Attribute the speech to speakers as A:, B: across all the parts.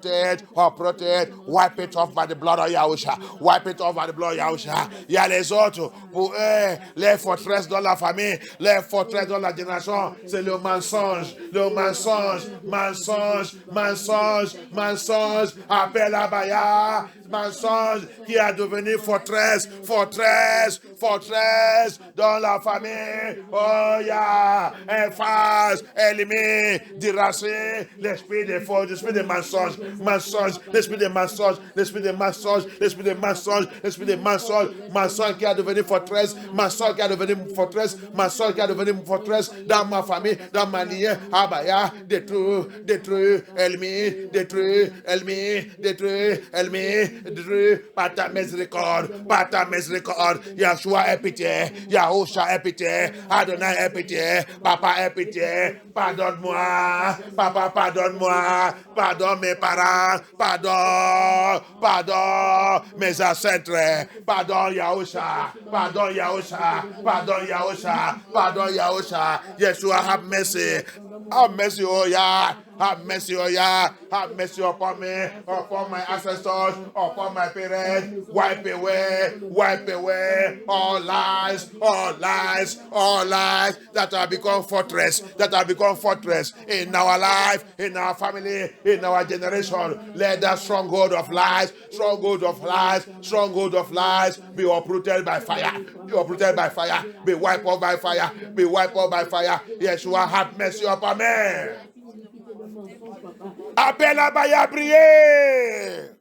A: protect, wipe it off by the blood of Yahusha, wipe it off by the blood of Yahusha. Il y a les autres, pour eux, les forteresses dans la famille, les forteresses dans la génération, c'est le mensonge, appel à Baya, mensonge qui a devenu forteresse dans la famille. Oh ya, efface, élimine, déracer l'esprit des faux, l'esprit des mensonges, l'esprit des mensonges qui a devenu forteresse, mensonge qui a devenu forteresse dans ma famille, dans ma lignée. Abaya, détruis, élimine, par ta miséricorde, Yahshua est pitié, Yahusha est pitié, Adonai est pitié, Papa est pitié, pardonne-moi, Papa pardonne-moi, pardonne mes parents, pardonne mes ancêtres, pardonne Yahusha, Yeshua, have mercy, oh yeah. Have mercy, oh yeah. Have mercy upon me, upon my ancestors, upon my parents. Wipe away all lies that have become fortress, in our life, in our family, in our generation. Let that stronghold of lies be uprooted by fire. Be wiped out by fire. Yeshua, have mercy upon me. Appelle à Baya prier.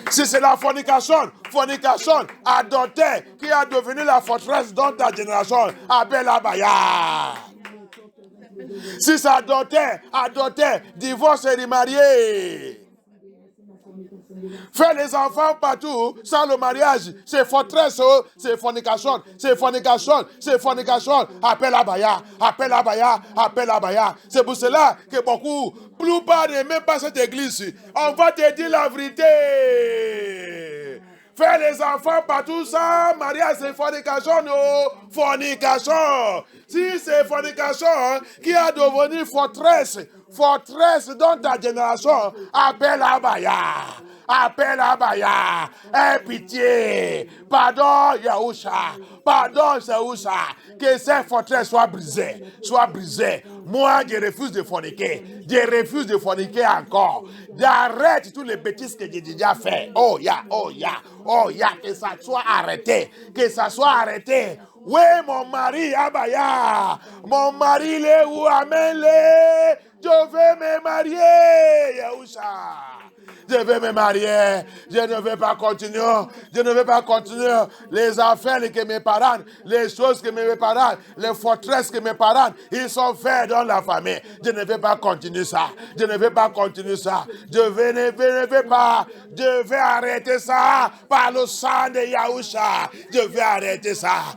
A: Si c'est la fornication adultère qui a devenu la forteresse dans ta génération, appelle à Baya. Si c'est adultère, divorce et remarié. Faire les enfants partout sans le mariage, c'est forteresse, c'est fornication. Appelle à Baya. C'est pour cela que beaucoup, plupart ne même pas cette église. On va te dire la vérité. Faire les enfants partout sans mariage, c'est fornication. Si c'est fornication qui a devenu forteresse dans ta génération, appelle à Baya. Aie pitié. Pardon, Yahusha. Que cette forteresse soit brisée. Moi, je refuse de forniquer. Encore. J'arrête toutes les bêtises que j'ai déjà fait. Oh, ya. Que ça soit arrêté. Oui, mon mari, Abaya. Mon mari, il est où? Amène-le. Je vais me marier, Yahusha. Je vais me marier. Je ne vais pas continuer. Les affaires que mes parents, les choses que mes parents, les forteresses que mes parents, ils sont faits dans la famille. Je ne vais pas continuer ça. Je ne vais pas. Je vais arrêter ça par le sang de Yahusha. Je vais arrêter ça.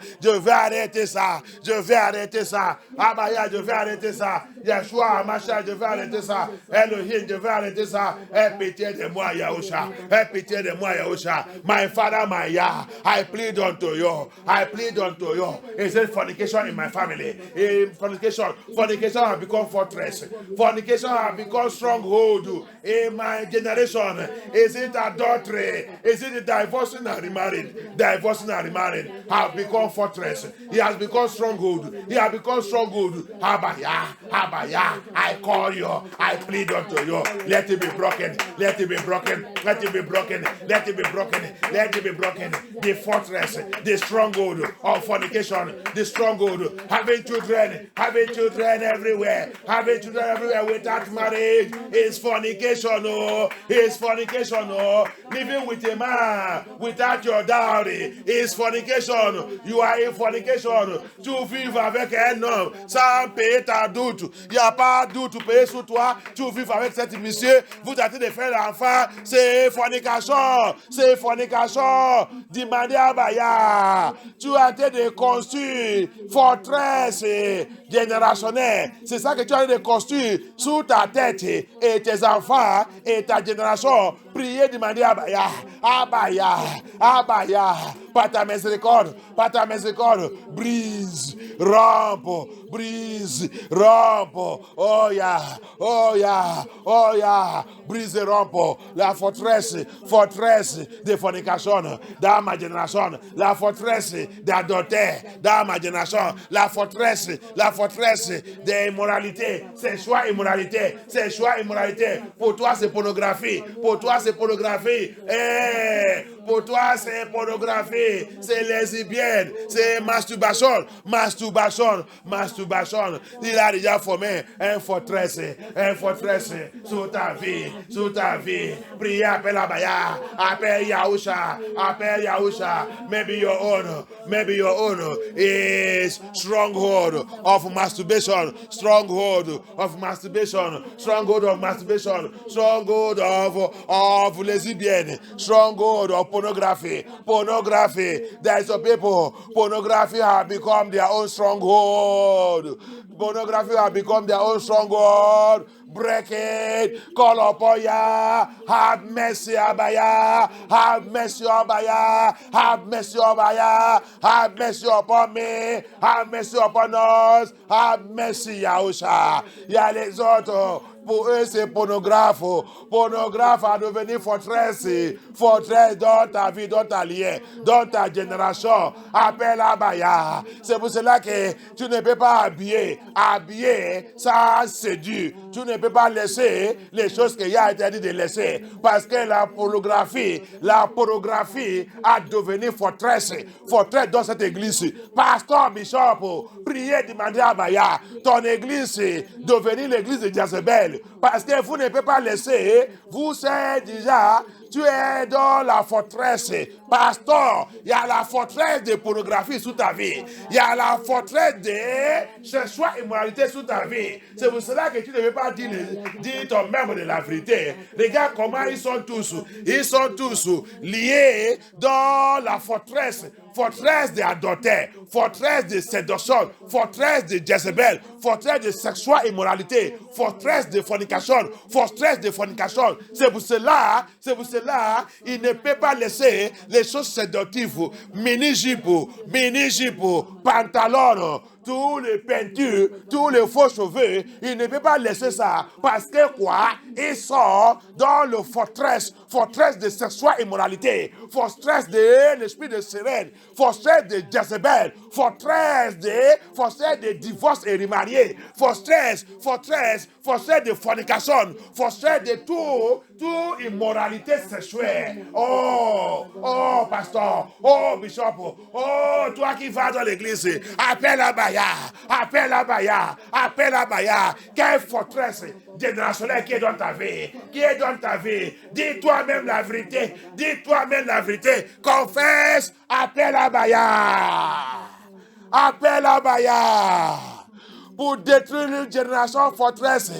A: Abaya, je vais arrêter ça. Yeshua, Masha, je vais arrêter ça. Elohim, je vais arrêter ça. Aie pitié de moi, Yahusha. My Father, my Yah, I plead unto you. Is it fornication in my family? Fornication has become fortress. Fornication has become stronghold in my generation. Is it adultery? Is it divorcing and remarrying? Have become fortress. He has become stronghold. Abaya, I call you. I plead unto you. Let it be broken. The fortress, the stronghold of fornication, the stronghold, having children everywhere without marriage is fornication. Living with a man without your dowry is fornication. You are in fornication. Tu vives avec un homme sans payer ta doute. Il n'y a pas de doute payer sur toi. Tu vives avec cet monsieur. Vous tentez de faire l'enfant. C'est fornication. Demandez à Baya. Tu as été de construire forteresse générationnelle. C'est ça que tu as été de construire sous ta tête et tes enfants et ta génération. Priez, demandez à Baya. par ta miséricorde, par ta miséricorde, brise, rompe, brise, rompe, oh yeah, oh yeah, oh yeah, brise et rompe, la forteresse de fornication dans ma génération, la forteresse d'adultère dans ma génération, la forteresse des immoralités, c'est choix immoralité, c'est choix immoralité, pour toi c'est pornographie, pour toi c'est pornographie, pour toi c'est pornographie, c'est lesbienne, c'est masturbation, il a déjà formé un forteresse sur ta vie, priez, appelle Abaya, appelle Yahusha, maybe your own is stronghold of masturbation, stronghold of lesbian, stronghold of pornography. There is a people, pornography have become their own stronghold. Break it, call upon ya, have mercy, Abaya, have mercy upon me, have mercy upon us, have mercy, Yahusha. Y'a les autres, pour eux c'est pornographe a devenu forteresse dans ta vie, dans ta lien, dans ta génération. Appelle Abaya. C'est pour cela que tu ne peux pas habiller, ça séduit. Tu ne peux pas laisser les choses qu'il y a interdit de laisser, parce que la pornographie a devenu forteresse dans cette église. Pasteur, bishop, priez, demandez à Abaya, ton église devenue l'église de Jezebel, parce que vous ne pouvez pas laisser, vous êtes déjà, tu es dans la forteresse. Pasteur, il y a la forteresse de pornographie sous ta vie. Il y a la forteresse de sexuelle immoralité sous ta vie. C'est pour cela que tu ne veux pas dire ton membre de la vérité. Regarde comment ils sont tous liés dans la forteresse de adultère, forteresse de séduction, forteresse de Jezebel, forteresse de sexuelle immoralité, forteresse de fornication. C'est pour cela, il ne peut pas laisser les choses séductives, mini-jupe, pantalon, tous les peintures, tous les faux cheveux, il ne peut pas laisser ça. Parce que quoi? Ils sont dans le forteresse de sexuelle immoralité, forteresse de l'esprit de sirène, forteresse de Jezebel, forteresse de divorce et remarié, forteresse de fornication, forteresse de tout immoralité sexuelle. Oh, pasteur, oh, bishop, oh, toi qui vas dans l'église, appelle Abaya. Quelle forteresse générationnelle qui est dans ta vie, dis toi-même la vérité, confesse, appelle Abaya. Pour détruire une génération forteresse,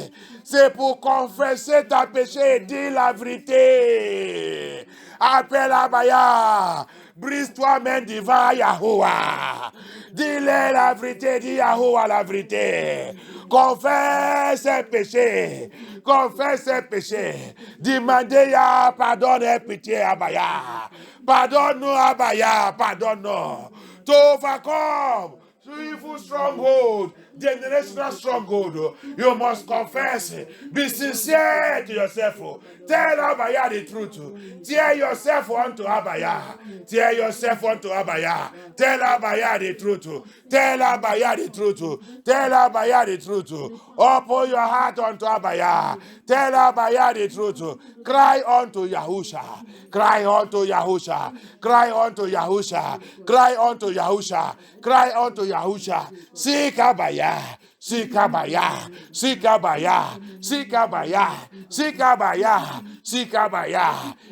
A: c'est pour confesser ta péché et dire la vérité. Appelle Abaya. Brise toi-même devant Yahuwah. Dis-le la vérité, dis Yahuwah la vérité. Confesse ses péchés. Demandez ya pardon et pitié, Abaya. Pardonne-nous, Abaya, pardonne-nous. T'overcome. Evil stronghold, generational stronghold. You must confess. Be sincere to yourself. Tell Abaya the truth. Tear yourself unto Abaya. Tell Abaya the truth. Open your heart unto Abaya. Tell Abaya the truth. Cry unto Yahusha. Seek Abaya.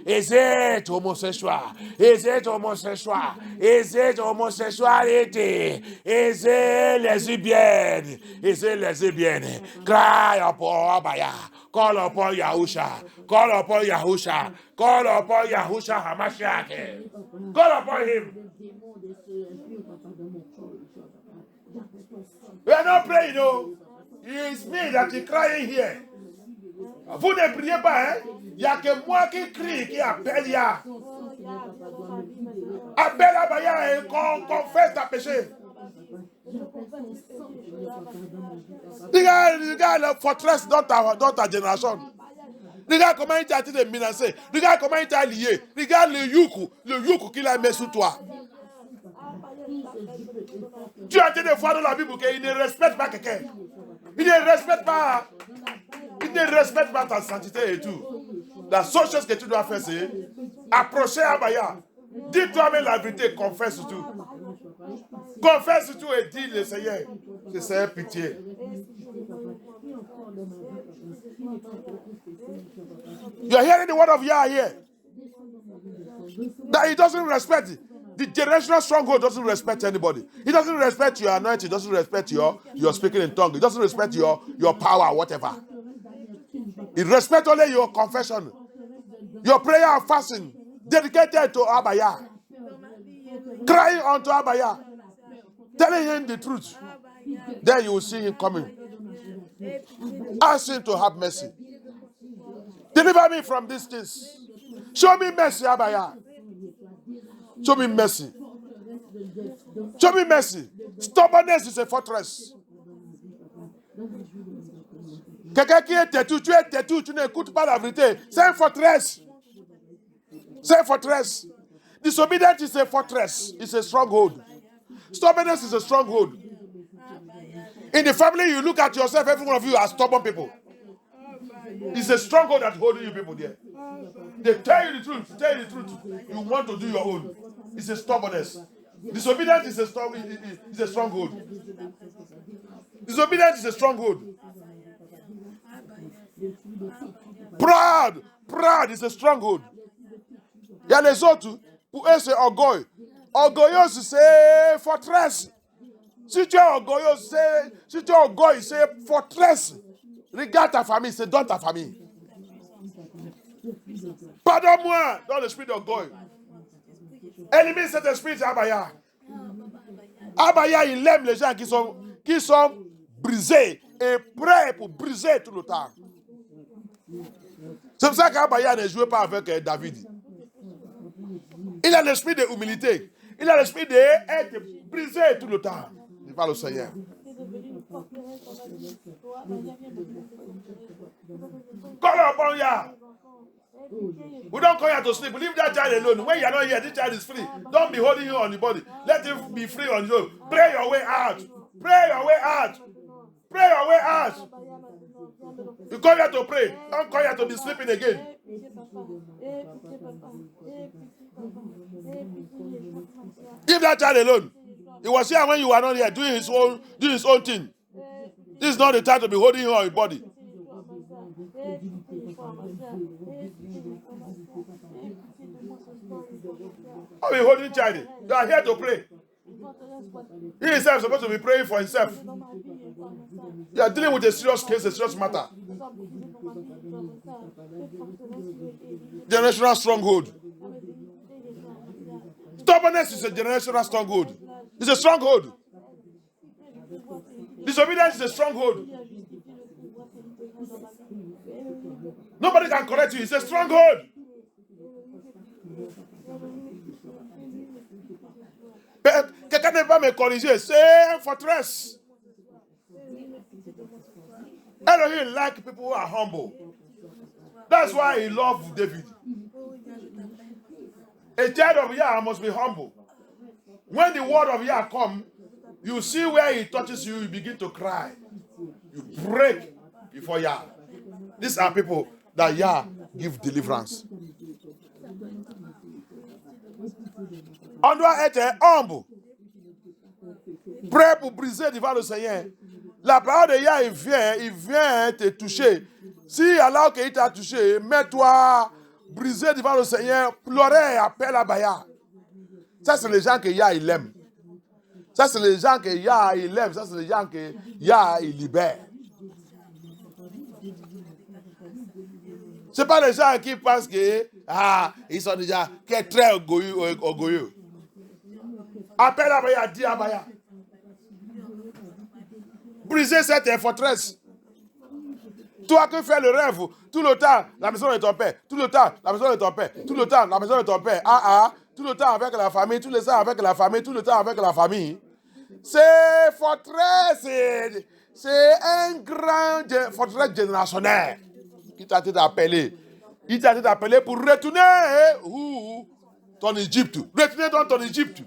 A: Is it homosexual? Is it homosexuality? Is it lesbian? Cry upon Abaya. Call upon Yahusha Hamashiach. Call upon him. We are not praying, no. It's me that is crying here. Vous ne priez pas, hein? Il n'y a que moi qui crie, qui appelle ya. Appelle Abaya et confesse ta péché. Regarde la forteresse dans ta génération. Regarde comment il t'a été menacé. Regarde comment il t'a lié. Regarde le youk qu'il a mis sous toi. Tu as été des fois dans la Bible qu'il ne respecte pas quelqu'un. Il ne respecte pas ta sainteté et tout. La seule chose que tu dois faire, c'est approcher Abaya. Dis toi-même la vérité, confesse tout. Confesse tout et dis le Seigneur. Que c'est pitié. You are hearing the word of Yah here. That he doesn't respect it. The generational stronghold doesn't respect anybody. He doesn't respect your anointing. He doesn't respect your speaking in tongue. He doesn't respect your power, whatever. He respects only your confession. Your prayer and fasting dedicated to Abaya. Crying unto Abaya. Telling him the truth. Then you will see him coming. Ask him to have mercy. Deliver me from these things. Show me mercy, Abaya. Show me mercy. Show me mercy. Stubbornness is a fortress. Quelqu'un qui est têtu, tu n'écoutes pas la vérité. C'est une forteresse. C'est une forteresse. Disobedience is a fortress. It's a stronghold. Stubbornness is a stronghold. In the family, you look at yourself, every one of you are stubborn people. It's a stronghold that's holding you people there. They tell you the truth. You want to do your own. It's a stubbornness. Disobedience is a stronghold. Disobedience is a stronghold. Pride is a stronghold. Il y a les autres, pour eux c'est orgueil. Orgueilleux c'est forteresse. Si tu es orgueilleux, c'est forteresse. Regarde ta famille, c'est dans ta famille. Pardonne-moi dans l'esprit d'orgueil. Élimine cet esprit d'Abaya. Abaya, il aime les gens qui sont brisés et prêts pour briser tout le temps. C'est pour ça qu'Abaya ne jouait pas avec David. Il a l'esprit de humilité. Il a l'esprit d'être brisé tout le temps. Il parle au Seigneur. Call upon Yah. We don't call Yah to sleep. Leave that child alone. When you are not here, this child is free. Don't be holding him on the body. Let him be free on his own. Pray your way out. Pray your way out. Pray your way out. You come here to pray. Don't come here to be sleeping again. Leave that child alone. He was here when you were not here, doing his own thing. This is not the time to be holding him on your body. How are you holding child? You are here to pray. He himself is supposed to be praying for himself. You are dealing with a serious case, a serious matter. Generational stronghold. Stubbornness is a generational stronghold. It's a stronghold. Disobedience is a stronghold. Nobody can correct you. It's a stronghold. Quelqu'un ne va me corriger. C'est une forteresse. Elohim like people who are humble. That's why he loved David. A child of Yah must be humble. When the word of Yah comes, you see where he touches you, you begin to cry. You break before Yah. These are people that Yah give deliverance. On doit être humble. Prêt pour briser devant le Seigneur. La parole de Yah, il vient te toucher. Si alors qu'il t'a touché, mets-toi briser devant le Seigneur, pleurer, appelle Abaya. Ça, c'est les gens que Yah, il aime. Ça, c'est les gens que Yah, il aime. Ça, c'est les gens que Yah, il libère. Ce n'est pas les gens qui pensent que, ils sont déjà très orgueilleux. Appelle Abaya, dis Abaya. Briser cette forteresse. Toi qui fais le rêve, tout le temps, la maison de ton père. Tout le temps, la maison de ton père. Tout le temps, la maison de ton père. tout le temps avec la famille, tout le temps avec la famille, tout le temps avec la famille. C'est forteresse, c'est un grand forteresse générationnel qui t'a été appelé. Il t'a été appelé pour retourner ton Égypte. Retourner dans ton Égypte.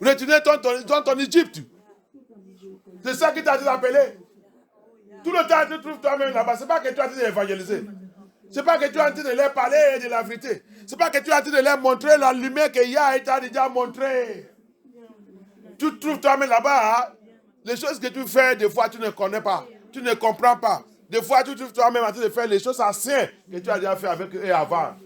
A: Retourner dans ton Égypte. C'est ça qui t'a été appelé. Tout le temps, tu trouves toi-même là-bas. Ce n'est pas que tu as été évangélisé. Ce n'est pas que tu es en train de leur parler de la vérité. Ce n'est pas que tu es en train de leur montrer la lumière que Yahweh t'a déjà montré. Tu trouves toi-même là-bas, les choses que tu fais, des fois tu ne connais pas. Tu ne comprends pas. Des fois tu trouves toi-même en train de faire les choses anciennes que tu as déjà fait avec eux avant.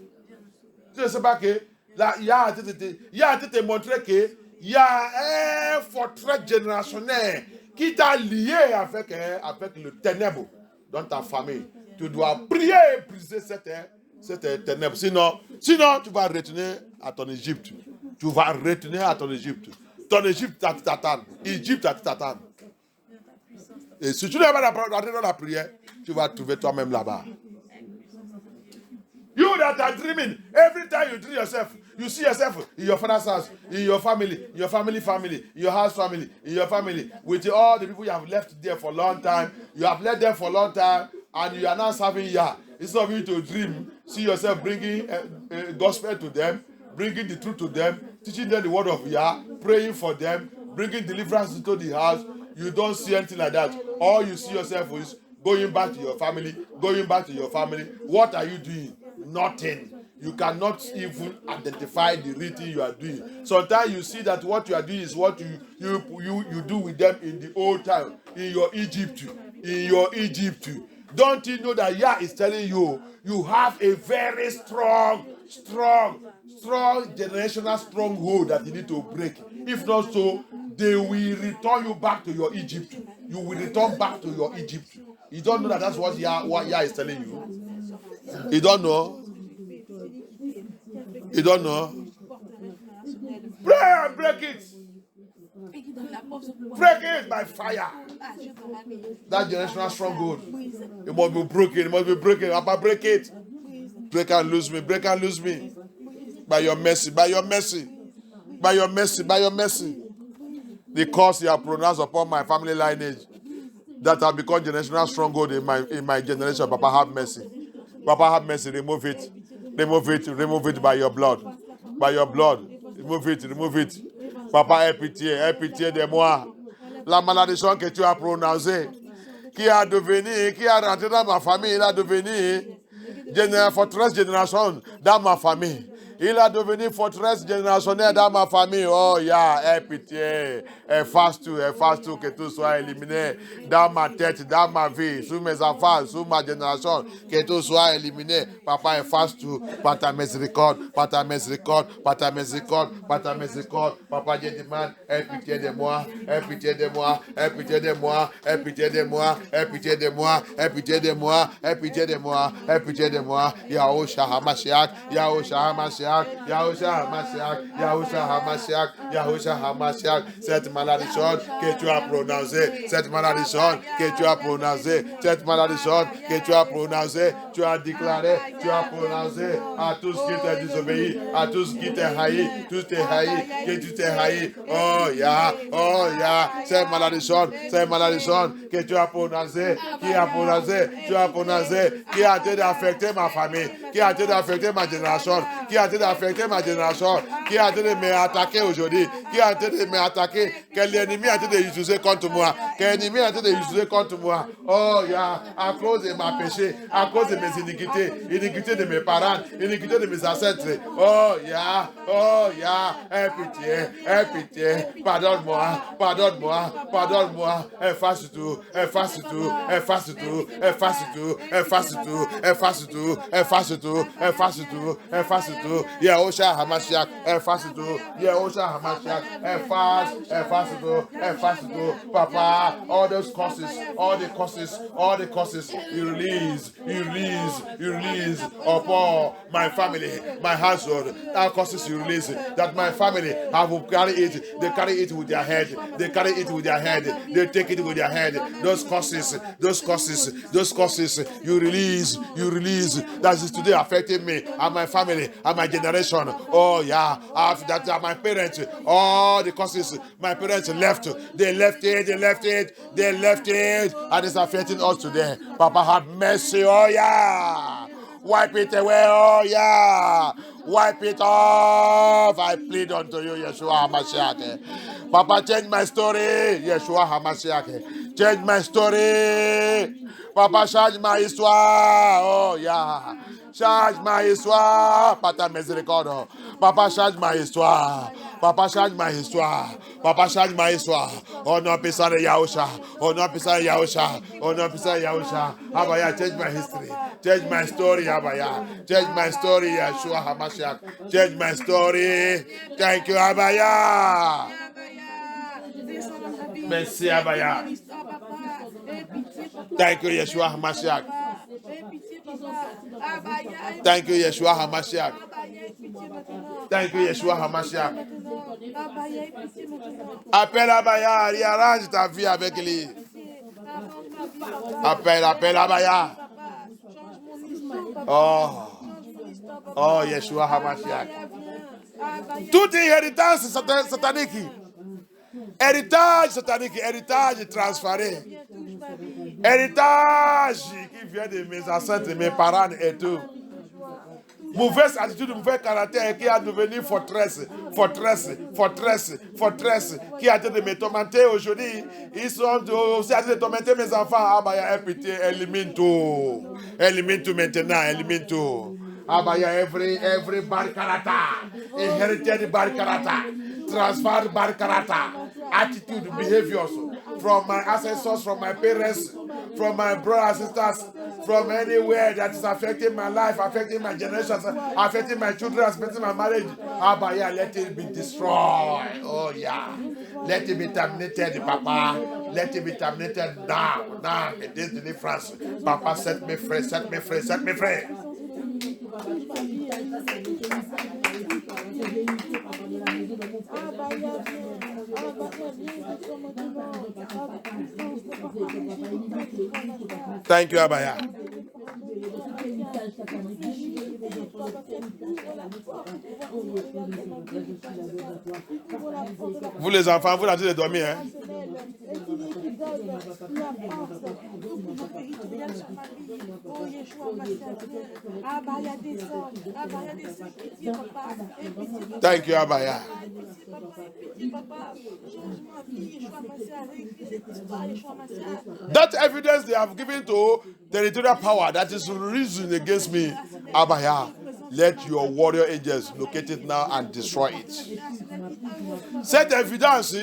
A: Tu ne sais pas que là, il y a en train de te montrer qu'il y a un forteresse générationnel qui t'a lié avec le ténèbre dans ta famille. Tu dois prier et briser cette ténèbre. Sinon, tu vas retourner à ton Égypte. Tu vas retourner à ton Égypte. Ton Égypte t'attend. Égypte t'attend. Et si tu n'es pas rentrer dans la prière, tu vas trouver toi-même là-bas. You that are dreaming, every time you dream yourself, you see yourself in your father's house, in your family, in your family, in your house family, in your family, with all the people you have left there for a long time. You have left them for a long time, and you are now serving Yah. Instead of you to dream, see yourself bringing gospel to them, bringing the truth to them, teaching them the word of Yah, praying for them, bringing deliverance into the house. You don't see anything like that. All you see yourself is going back to your family, going back to your family. What are you doing? Nothing. You cannot even identify the real thing you are doing. Sometimes you see that what you are doing is what you do with them in the old time, in your Egypt. In your Egypt. Don't you know that Yah is telling you, you have a very strong generational stronghold that you need to break. If not so, they will return you back to your Egypt. You will return back to your Egypt. You don't know that that's what Yah is telling you? You don't know? You don't know? Pray and break it. Break it by fire. That generational stronghold. It must be broken. It must be broken. Papa, break it. Break and lose me. Break and lose me. By your mercy. By your mercy. By your mercy. By your mercy. The curse you have pronounced upon my family lineage that have become generational stronghold in my generation. Papa, have mercy. Papa, have mercy. Remove it. Remove it. Remove it by your blood. By your blood. Remove it. Remove it. Papa, aie pitié de moi. La malédiction que tu as prononcée, qui a rentré dans ma famille, il a devenu forteresse génération dans ma famille. Il a devenu forteresse générationnelle dans ma famille. Oh, aie pitié. Efface tout, que tout soit éliminé dans ma tête, dans ma vie, sous mes enfants, sous ma génération, que tout soit éliminé. Papa, efface tout, par ta miséricorde, par ta miséricorde, par ta miséricorde, par ta miséricorde. Papa, je demande, aie pitié de moi, aie pitié de moi, aie pitié de moi, aie pitié de moi, aie pitié de moi, aie pitié de moi, aie pitié de moi, aie pitié de moi. Yahushua HaMashiach, Yahushua HaMashiach. Yahushua HaMashiach, Yahushua HaMashiach, Yahushua HaMashiach. Cette malédiction que tu as prononcée, cette malédiction que tu as prononcée, cette malédiction que tu as prononcée, tu as déclaré, tu as prononcé à tous qui t'ont désobéi, à tous qui t'ont haï, tous t'es haï, que tu t'es haï. Oh, cette malédiction que tu as prononcée, qui a prononcé, tu as prononcé, qui a été d'affecter ma famille, qui a été d'affecter ma génération, qui a été d'affecter ma génération, qui a été de m'attaquer aujourd'hui, qui a été de m'attaquer, que l'ennemi a été d'utiliser contre moi, que l'ennemi a été d'utiliser contre moi. Oh, à cause de ma péché, à cause de mes iniquités, iniquités de mes parents, iniquités de mes ancêtres. Oh, aie pitié, pardonne-moi, pardonne-moi, pardonne-moi, efface tout, efface tout, efface tout, efface tout, efface tout, efface tout, efface tout, efface tout, efface tout. Yahushua HaMashiach, Efasido, Yahusha Hamashiach, Efasido, Papa, all those curses, all the curses, you release upon my family, my household, that curses you release, that my family have carry it, they carry it with their head, they take it with their head, those curses, you release, that is today affecting me, and my family, and my generation, oh yeah, that are my parents, all the curses, my parents left, they left it, and it's affecting us today. Papa, have mercy, oh yeah, wipe it away, oh yeah, wipe it off. I plead unto you, Yeshua HaMashiach. Papa, change my story, Yeshua HaMashiach. Change my story. Papa, change my histoire, oh yeah. Change my histoire, Papa miséricorde. Papa, change my histoire. Papa, change my histoire. Oh non, puissant de Yahusha. Abaya, change my history. Change my story, Abaya. Change my story, Yeshua HaMashiach. Change my story. Thank you, Abaya. Merci, Abaya. Thank you, Yeshua HaMashiach. Thank you, Yeshua HaMashiach. Thank you, Yeshua HaMashiach. Appelle Abaya, réarrange ta vie avec lui. Appelle Abaya. Oh, Yeshua HaMashiach. Toute inhéritance satanique. Héritage satanique, héritage transféré. Héritage qui vient de mes ancêtres, mes parents et tout. Mauvaise attitude, mauvais caractère qui a devenu forteresse, qui a été de me tourmenter aujourd'hui. Ils sont aussi en train de tourmenter mes enfants. Ah bah, y'a pitié, élimine tout maintenant, élimine tout. Ah bah, y'a every bad character, inherited bad character, transferred bad character, attitude, behaviors from my ancestors, from my parents, from my brothers and sisters, from anywhere that is affecting my life, affecting my generations, affecting my children, affecting my marriage. Abba, yeah, let it be destroyed. Oh, yeah. Let it be terminated, Papa. Let it be terminated now. In this deliverance. Papa, set me free. Thank you, Abaya. Vous les enfants, vous l'avez de dormir, hein? Thank you, Abaya. That evidence they have given to territorial power that is risen against me, Abaya, let your warrior angels locate it now and destroy it. Cette évidence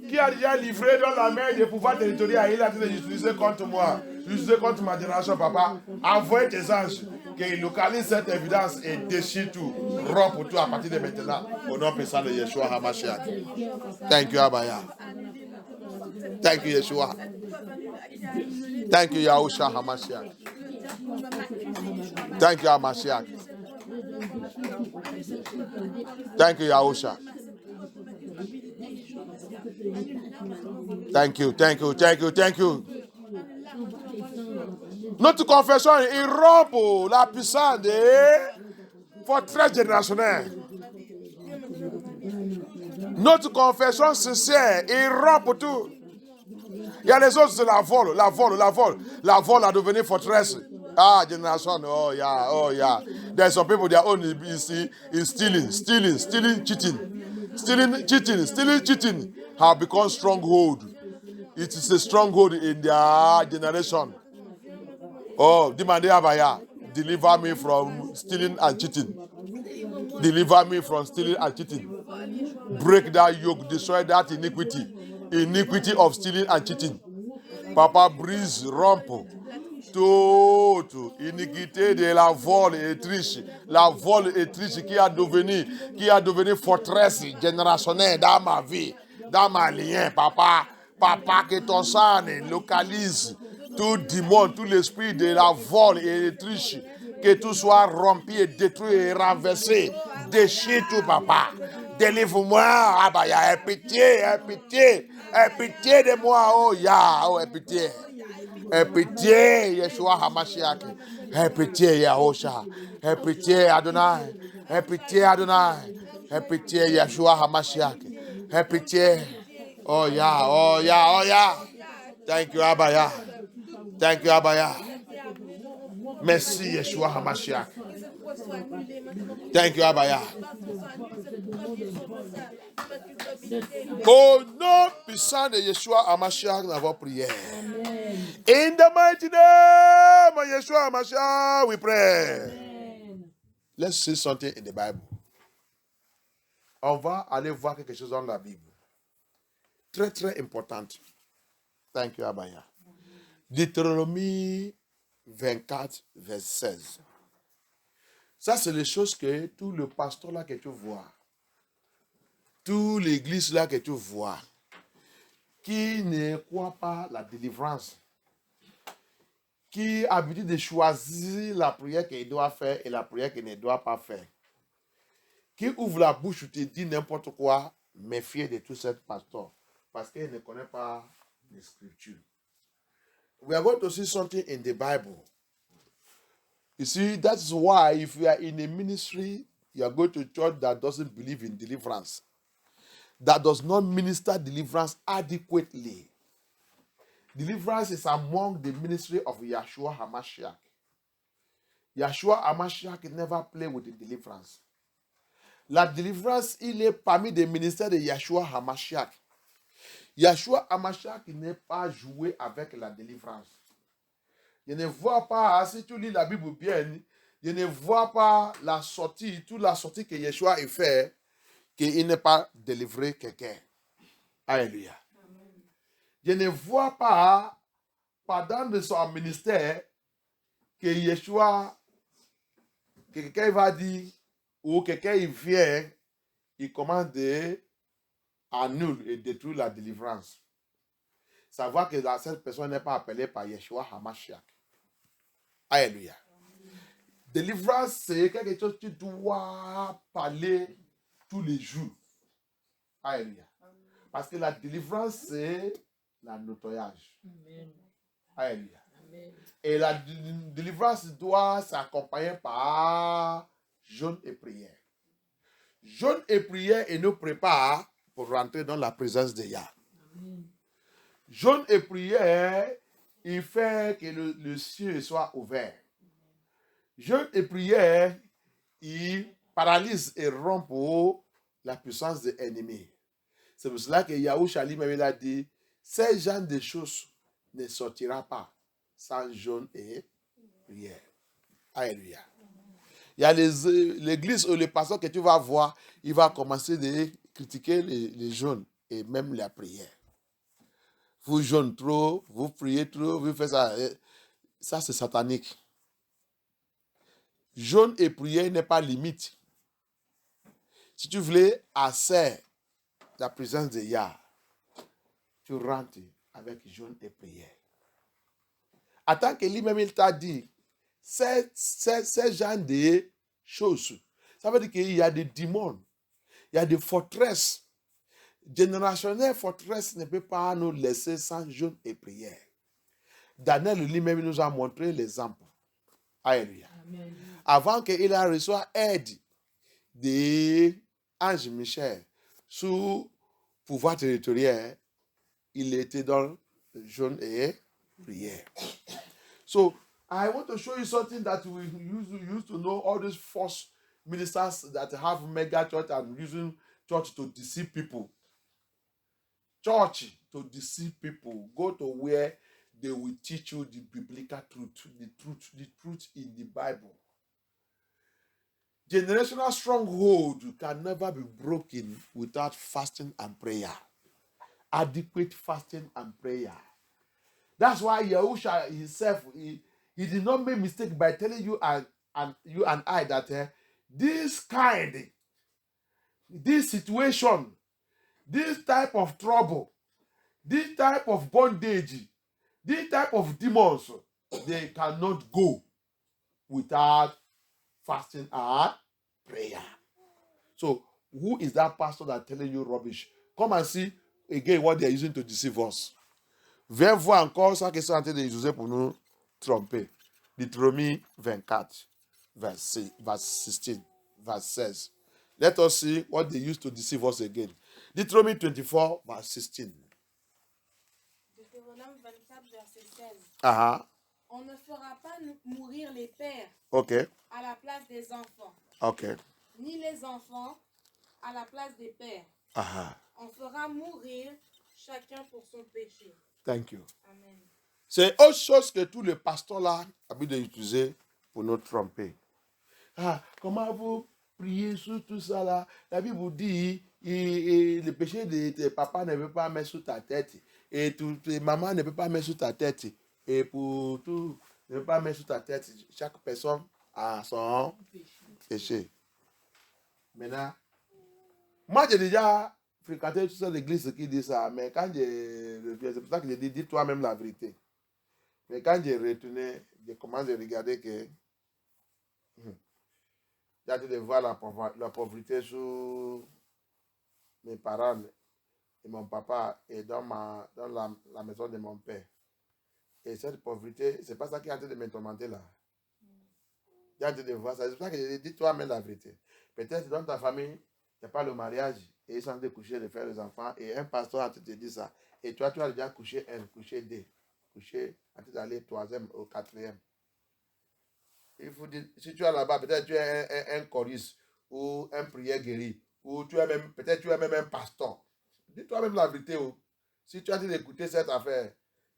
A: qui a déjà livré dans la main des pouvoirs territoriaux, il a été utilisé contre moi, utilisé contre ma génération, Papa. Envoie tes anges qu'ils localisent cette évidence et déchirent tout, rompent tout à partir de maintenant. Au nom puissant de Yeshua HaMashiach. Thank you, Abaya. Thank you, Yeshua. Thank you, Yahusha HaMashiach. Thank you, HaMashiach. Thank you, Yahusha. Thank you. Notre confession, il rompt la puissance des forteresses générationnelles. Notre confession sincère, il rompt tout. Il y a les autres, c'est la vol a devenu forteresse. Ah, generation, oh yeah. There's some people, their own is stealing, cheating. Cheating have become stronghold. It is a stronghold in their generation. Oh, Dimande Abaya, deliver me from stealing and cheating. Break that yoke, destroy that iniquity of stealing and cheating. Papa, breeze, rump, toute iniquité de la vol et triche qui a devenu forteresse générationnelle dans ma vie, dans ma lignée, papa. Papa, que ton sang localise tout démon, tout l'esprit de la vol et de triche, que tout soit rompu et détruit et renversé. Déchire tout, papa. Délivre-moi, Abaya, aie pitié de moi, oh ya, oh, aie pitié. Aie pitié, Yeshua Hamashiach. Aie pitié, Yahosha. Aie pitié, Adonai. Aie pitié, Adonai. Aie pitié, Yeshua Hamashiach. Aie pitié. Oh yeah, oh yeah, oh yeah. Thank you, Abaya. Thank you, Abaya. Merci, Yeshua Hamashiach. Thank you, Abaya. Au nom puissant de Yeshua Hamashiach, nous avons prié. In the mighty name of Yeshua Hamashiach, we pray. Let's see something in the Bible. On va aller voir quelque chose dans la Bible. Très, très important. Thank you, Abaya. Deutéronomie 24, verset 16. Ça, c'est les choses que tout le pasteur là que tu vois, toute l'église là que tu vois, qui ne croit pas la délivrance, qui a l'habitude de choisir la prière qu'il doit faire et la prière qu'il ne doit pas faire, qui ouvre la bouche ou te dit n'importe quoi, méfiez de tout ce pasteur, parce qu'il ne connaît pas les Scriptures. We are going to see something in the Bible. You see, that's why if you are in a ministry, you are going to a church that doesn't believe in deliverance, that does not minister deliverance adequately. Deliverance is among the ministry of Yeshua HaMashiach. Yeshua HaMashiach never play with the deliverance. La délivrance, il est parmi des ministères de Yeshua HaMashiach. Yeshua HaMashiach n'est pas joué avec la délivrance. Je ne vois pas, si tu lis la Bible bien, je ne vois pas la sortie, toute la sortie que Yeshua a fait, qu'il n'ait pas délivré quelqu'un. Alléluia. Je ne vois pas, pendant son ministère, que Yeshua, que quelqu'un va dire, ou quelqu'un il vient, il commence à annuler et détruire la délivrance. Savoir que cette personne n'est pas appelée par Yeshua HaMashiach. Alléluia. Délivrance, c'est quelque chose que tu dois parler tous les jours. Alléluia. Parce que la délivrance, c'est la nettoyage. Alléluia. Et la délivrance doit s'accompagner par jeûne et prière. Jeûne et prière et nous prépare pour rentrer dans la présence de Yah. Jeûne et prière, il fait que le ciel soit ouvert. Jeûne et prière, il paralyse et rompt la puissance de l'ennemi. C'est pour cela que Yahushua lui-même a dit, ces genre de choses ne sortira pas sans jeûne et prière. Alléluia. Il y a l'église ou les pasteurs que tu vas voir, il va commencer à critiquer les jeûnes et même la prière. Vous jeûnez trop, vous priez trop, vous faites ça. Ça, c'est satanique. Jeûne et prière n'est pas limite. Si tu voulais assez la présence de Yah, tu rentres avec jeûne et prière. Attends que lui-même il t'a dit, ces genre de choses, ça veut dire qu'il y a des démons, il y a des forteresses. Générationnelle forteresse ne peut pas nous laisser sans jeûne et prière. Daniel lui-même nous a montré l'exemple. Alléluia. Avant qu'il a reçu aide des anges Michel sous pouvoir territorial, il était dans le jeûne et prière. So, I want to show you something that we used to know, all these false ministers that have mega church and using church to deceive people. Church to deceive people. Go to where they will teach you the biblical truth, the truth in the Bible. Generational stronghold can never be broken without fasting and prayer. Adequate fasting and prayer. That's why Yahushua himself, He did not make mistake by telling you and I that this situation, this type of trouble, this type of bondage, this type of demons, they cannot go without fasting and prayer. So, who is that pastor that telling you rubbish? Come and see again what they are using to deceive us. Viens voir encore ça qu'ils sont en train d'utiliser pour nous tromper. Deutéronome 24, verse 16, verse 16. Let us see what they used to deceive us again. Deuteronomy 24, verse 16.
B: Deutéronome 24, verset 16.
A: Uh-huh.
B: On ne fera pas mourir les pères
A: à
B: la place des enfants, ni les enfants à la place des pères.
A: Uh-huh.
B: On fera mourir chacun pour son péché.
A: Thank you.
B: Amen.
A: C'est autre chose que tous les pasteurs là ont d'utiliser pour nous tromper. Comment vous priez sur tout ça là? La Bible vous dit le péché de tes papas ne peut pas mettre sur ta tête et tes mamans ne peut pas mettre sur ta tête et pour tout ne peut pas mettre sur ta tête. Chaque personne a son péché. Maintenant, moi j'ai déjà fréquenté toute cette église qui dit ça, mais quand c'est pour ça que j'ai dit, dis toi-même la vérité. Mais quand j'ai retourné, j'ai commencé à regarder que j'ai de voir la pauvreté sur mes parents et mon papa et dans la maison de mon père. Et cette pauvreté, c'est pas ça qui est en train de me tourmenter là. J'ai hâte de voir ça. C'est pour ça que j'ai dit, dis toi-même la vérité. Peut-être dans ta famille, il n'y a pas le mariage et ils sont en train de coucher, de faire les enfants et un pasteur a te dit ça. Et toi, tu as déjà couché un, couché deux, couché en train d'aller troisième ou quatrième. Il faut dire, si tu es là-bas, peut-être tu es un choriste ou un prière guéri, ou tu es même, peut-être tu es même un pasteur. Dis-toi même la vérité. Si tu as dit d'écouter cette affaire,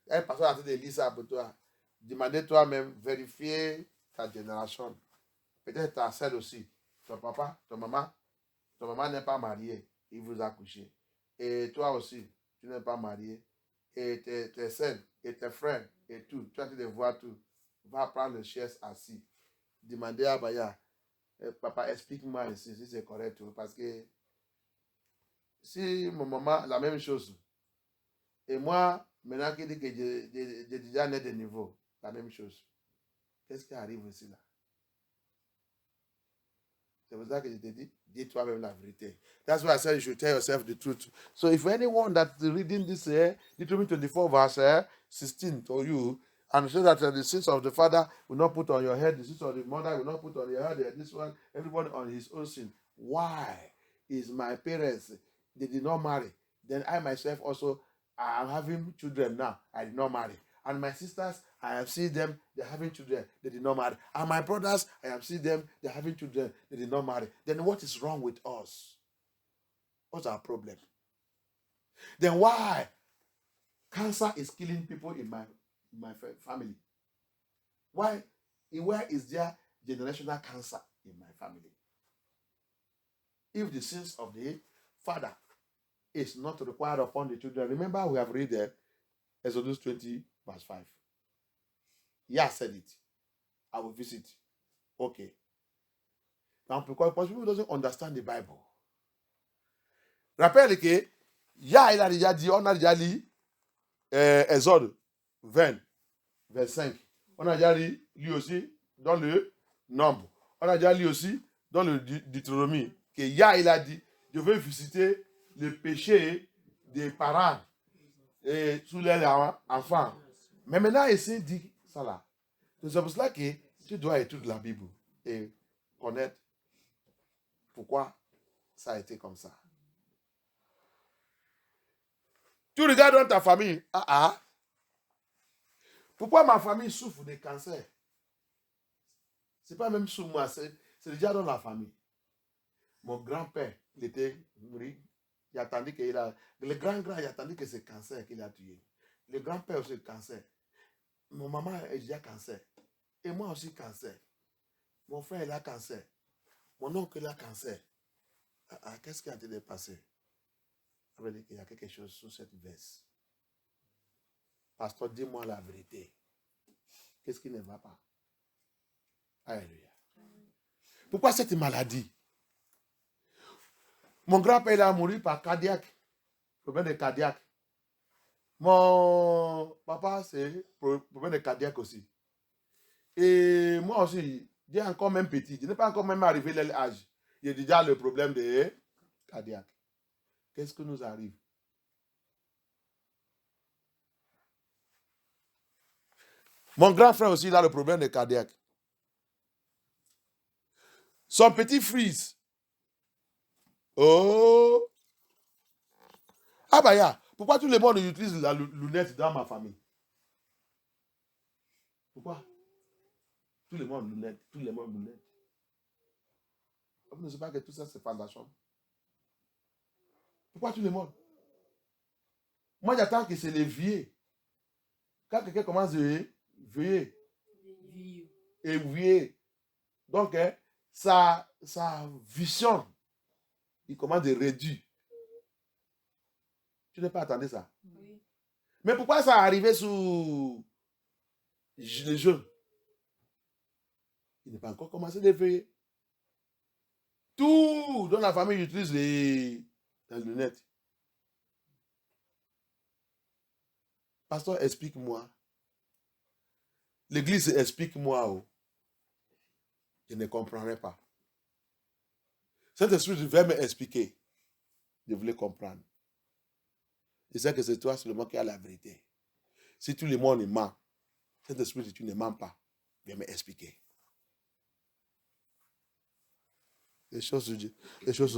A: un pasteur a dit de lire ça pour toi. Demandez toi-même, vérifier ta génération. Peut-être ta sœur aussi. Ton papa, ton maman n'est pas mariée, il vous a couché. Et toi aussi, tu n'es pas marié. Et tes sœurs, et tes frères, et tout, tu as dit de voir tout. Va prendre le chaise assis. Demandez à Baya, papa, explique-moi ici si c'est correct. Parce que si mon maman, la même chose, et moi, maintenant qu'il dit que j'ai déjà né de niveau, la même chose. Qu'est-ce qui arrive ici là? C'est pour ça que je te dis, dis toi-même la vérité. That's why I said you should tell yourself the truth. So if anyone that's reading this Deuteronomy 24 verse 16 to you, and so that the sins of the father will not put on your head, the sins of the mother will not put on your head, this one, everybody on his own sin. Why is my parents, they did not marry? Then I myself also, I am having children now. I did not marry. And my sisters, I have seen them, they're having children, they did not marry. And my brothers, I have seen them, they're having children, they did not marry. Then what is wrong with us? What's our problem? Then why cancer is killing people in my family? Why? Where is there generational cancer in my family? If the sins of the father is not required upon the children, remember we have read there, Exodus 20, verse 5. Yeah, said it. I will visit. Okay. Now, because people doesn't understand the Bible. Rappelle que Yah, il a déjà dit, on a déjà lu Exode 20, verset 5. On a déjà lu lui aussi dans le Nombre. On a déjà lu aussi dans le Deutéronomie que Yah, il a dit, je veux visiter le péché des parents et sous les enfants. Mais maintenant, ici, dit ça là. C'est pour cela que tu dois étudier la Bible et connaître pourquoi ça a été comme ça. Tu regardes dans ta famille. Pourquoi ma famille souffre de cancer? Ce n'est pas même sur moi, c'est déjà dans la famille. Mon grand-père, il était mort. Il attendait qu'il a. Le grand-grand, il attendait que c'est cancer qu'il a tué. Le grand-père aussi, cancer. Mon maman a déjà cancer. Et moi aussi, cancer. Mon frère, il a cancer. Mon oncle, il a cancer. Qu'est-ce qui a été passé? Ça veut dire qu'il y a quelque chose sur cette verse. Pasteur, dis-moi la vérité. Qu'est-ce qui ne va pas? Alléluia. Pourquoi cette maladie? Mon grand-père il a mouru par cardiaque. Problème de cardiaque. Mon papa, c'est problème de cardiaque aussi. Et moi aussi, j'ai encore même petit. Je n'ai pas encore même arrivé à l'âge. J'ai déjà le problème de cardiaque. Qu'est-ce que nous arrive? Mon grand frère aussi, il a le problème de cardiaque. Son petit fils. Oh! Ah bah ya, pourquoi tout le monde utilise la lunette dans ma famille? Pourquoi? Tout le monde lunette, tout le monde lunette. Vous ne savez pas que tout ça c'est fondation. Pourquoi tout le monde? Moi j'attends que c'est les vieux. Quand quelqu'un commence à vieux. Et vieux. Donc sa vision, il commence à réduire. Tu n'as pas attendu ça? Oui. Mais pourquoi ça arrivé sous les jeunes? Il n'est pas encore commencé à veiller. Tout dans la famille utilise les lunettes. Pasteur, explique-moi. L'église, explique-moi. Oh. Je ne comprendrai pas. Saint-Esprit va m'expliquer. Je voulais comprendre. Je sais que c'est toi seulement qui as la vérité. Si tout le monde ment, Saint-Esprit, si tu ne mens pas, viens m'expliquer. Les choses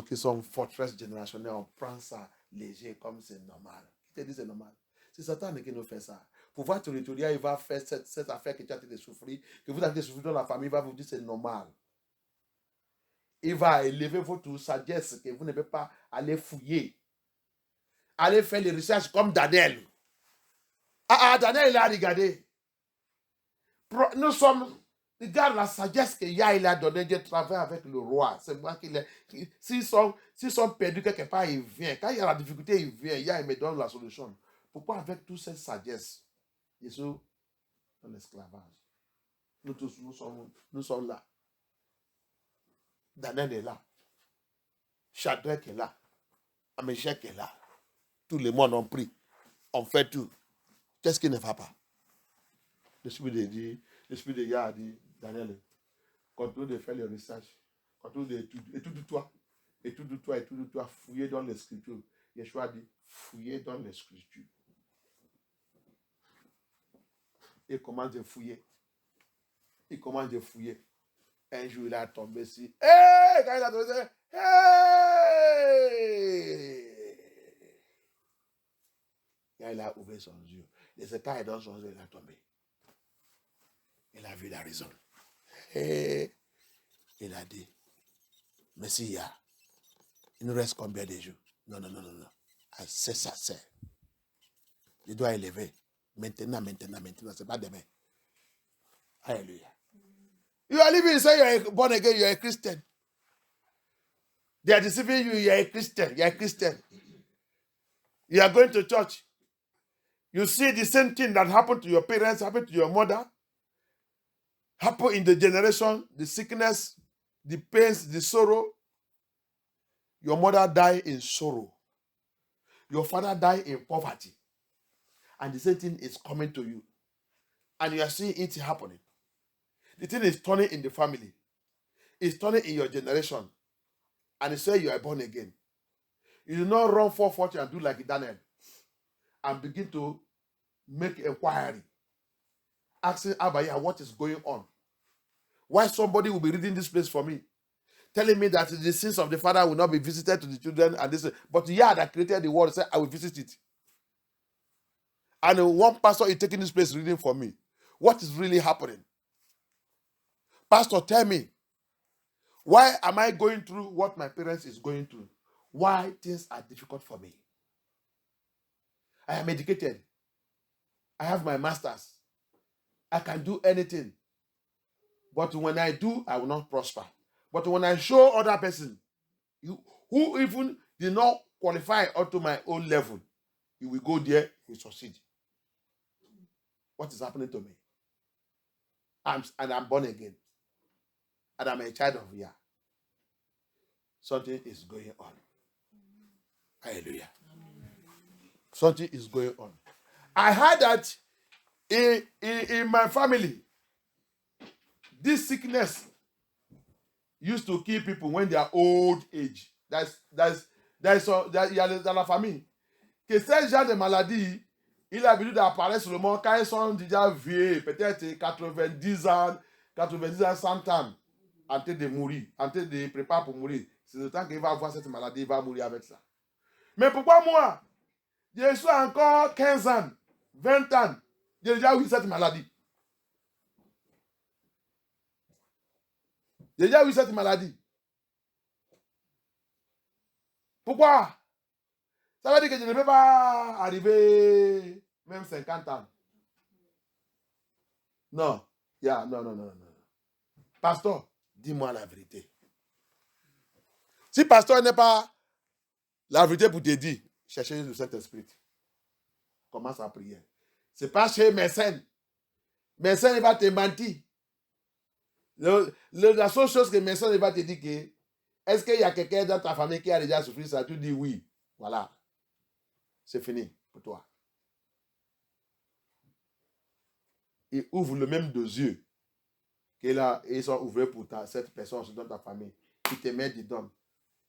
A: qui sont forteresses générationnelles, on prend ça léger comme c'est normal. Qui te dit c'est normal? C'est Satan qui nous fait ça. Pouvoir territorial, il va faire cette affaire que tu as été de souffrir, que vous avez souffert dans la famille, il va vous dire c'est normal. Il va élever votre sagesse que vous ne pouvez pas aller fouiller. Allez faire les recherches comme Daniel. Daniel, il a regardé. Nous sommes... Regarde la sagesse que il a donnée. Je travaille avec le roi. C'est moi qui l'ai... S'ils sont perdus quelque part, il vient. Quand il y a la difficulté, il vient. Il me donne la solution. Pourquoi avec toute cette sagesse, Jésus dans l'esclavage? Nous tous, nous sommes là. Daniel est là. Shadrach est là. Ameshek est là. Tout le monde ont pris. On fait tout. Qu'est-ce qui ne va pas? L'esprit de Yah a dit, Daniel, continue de faire les recherches. Continue d'étudier. Étude-toi. Fouiller dans les Scriptures. Yeshua a dit, fouiller dans les Scriptures. Il commence à fouiller. Un jour, il a tombé ici. Hey! Quand il a tombé, hey! Quand il a ouvert son yeux, et c'est quand il est dans son yeux, il a tombé. Il a vu la raison. Et il a dit, Messia, il nous reste combien de jours? Non. C'est ça. Il doit élever. Maintenant, c'est pas demain. Alléluia. You are living, say you are born again, you are a Christian. They are deceiving you, you are a Christian. You are going to church. You see the same thing that happened to your parents, happened to your mother, happen in the generation, the sickness, the pains, the sorrow. Your mother died in sorrow. Your father died in poverty. And the same thing is coming to you. And you are seeing it happening. The thing is turning in the family. It's turning in your generation. And you say you are born again. You do not run 440 and do like Daniel. And begin to make inquiry. Asking Abaya what is going on. Why somebody will be reading this place for me. Telling me that the sins of the father will not be visited to the children. And this, but Yah that created the world said, I will visit it. And one pastor is taking this place reading for me. What is really happening? Pastor, tell me, why am I going through what my parents is going through? Why things are difficult for me? I am educated. I have my master's. I can do anything. But when I do, I will not prosper. But when I show other person who even did not qualify up to my own level, you will go there, you will succeed. What is happening to me? and I'm born again, and I'm a child of Yah, something is going on. Hallelujah. Something is going on. I heard that in my family, this sickness used to kill people when they are old age. Il y a dans la famille que ces gens de maladie, il a l'habitude d'apparaître seulement quand ils sont déjà vieux, peut-être 90 ans, 100 ans, en train de mourir, en train de préparer pour mourir. C'est le temps qu'il va avoir cette maladie, il va mourir avec ça. Mais pourquoi moi, je suis encore 15 ans, 20 ans, j'ai déjà eu cette maladie. J'ai déjà eu cette maladie. Pourquoi? Ça veut dire que je ne peux pas arriver même 50 ans. Non. Non. Pasteur, dis-moi la vérité. Si pasteur n'est pas la vérité pour te dire, cherchez le Saint-Esprit. Commence à prier. Ce n'est pas chez médecin. Médecin, il va te mentir. La seule chose que le médecin va te dire, que est-ce qu'il y a quelqu'un dans ta famille qui a déjà souffert ça? Tu dis oui. Voilà. C'est fini pour toi. Il ouvre le même deux yeux qu'ils sont ouverts pour cette personne dans ta famille. Il te met dedans.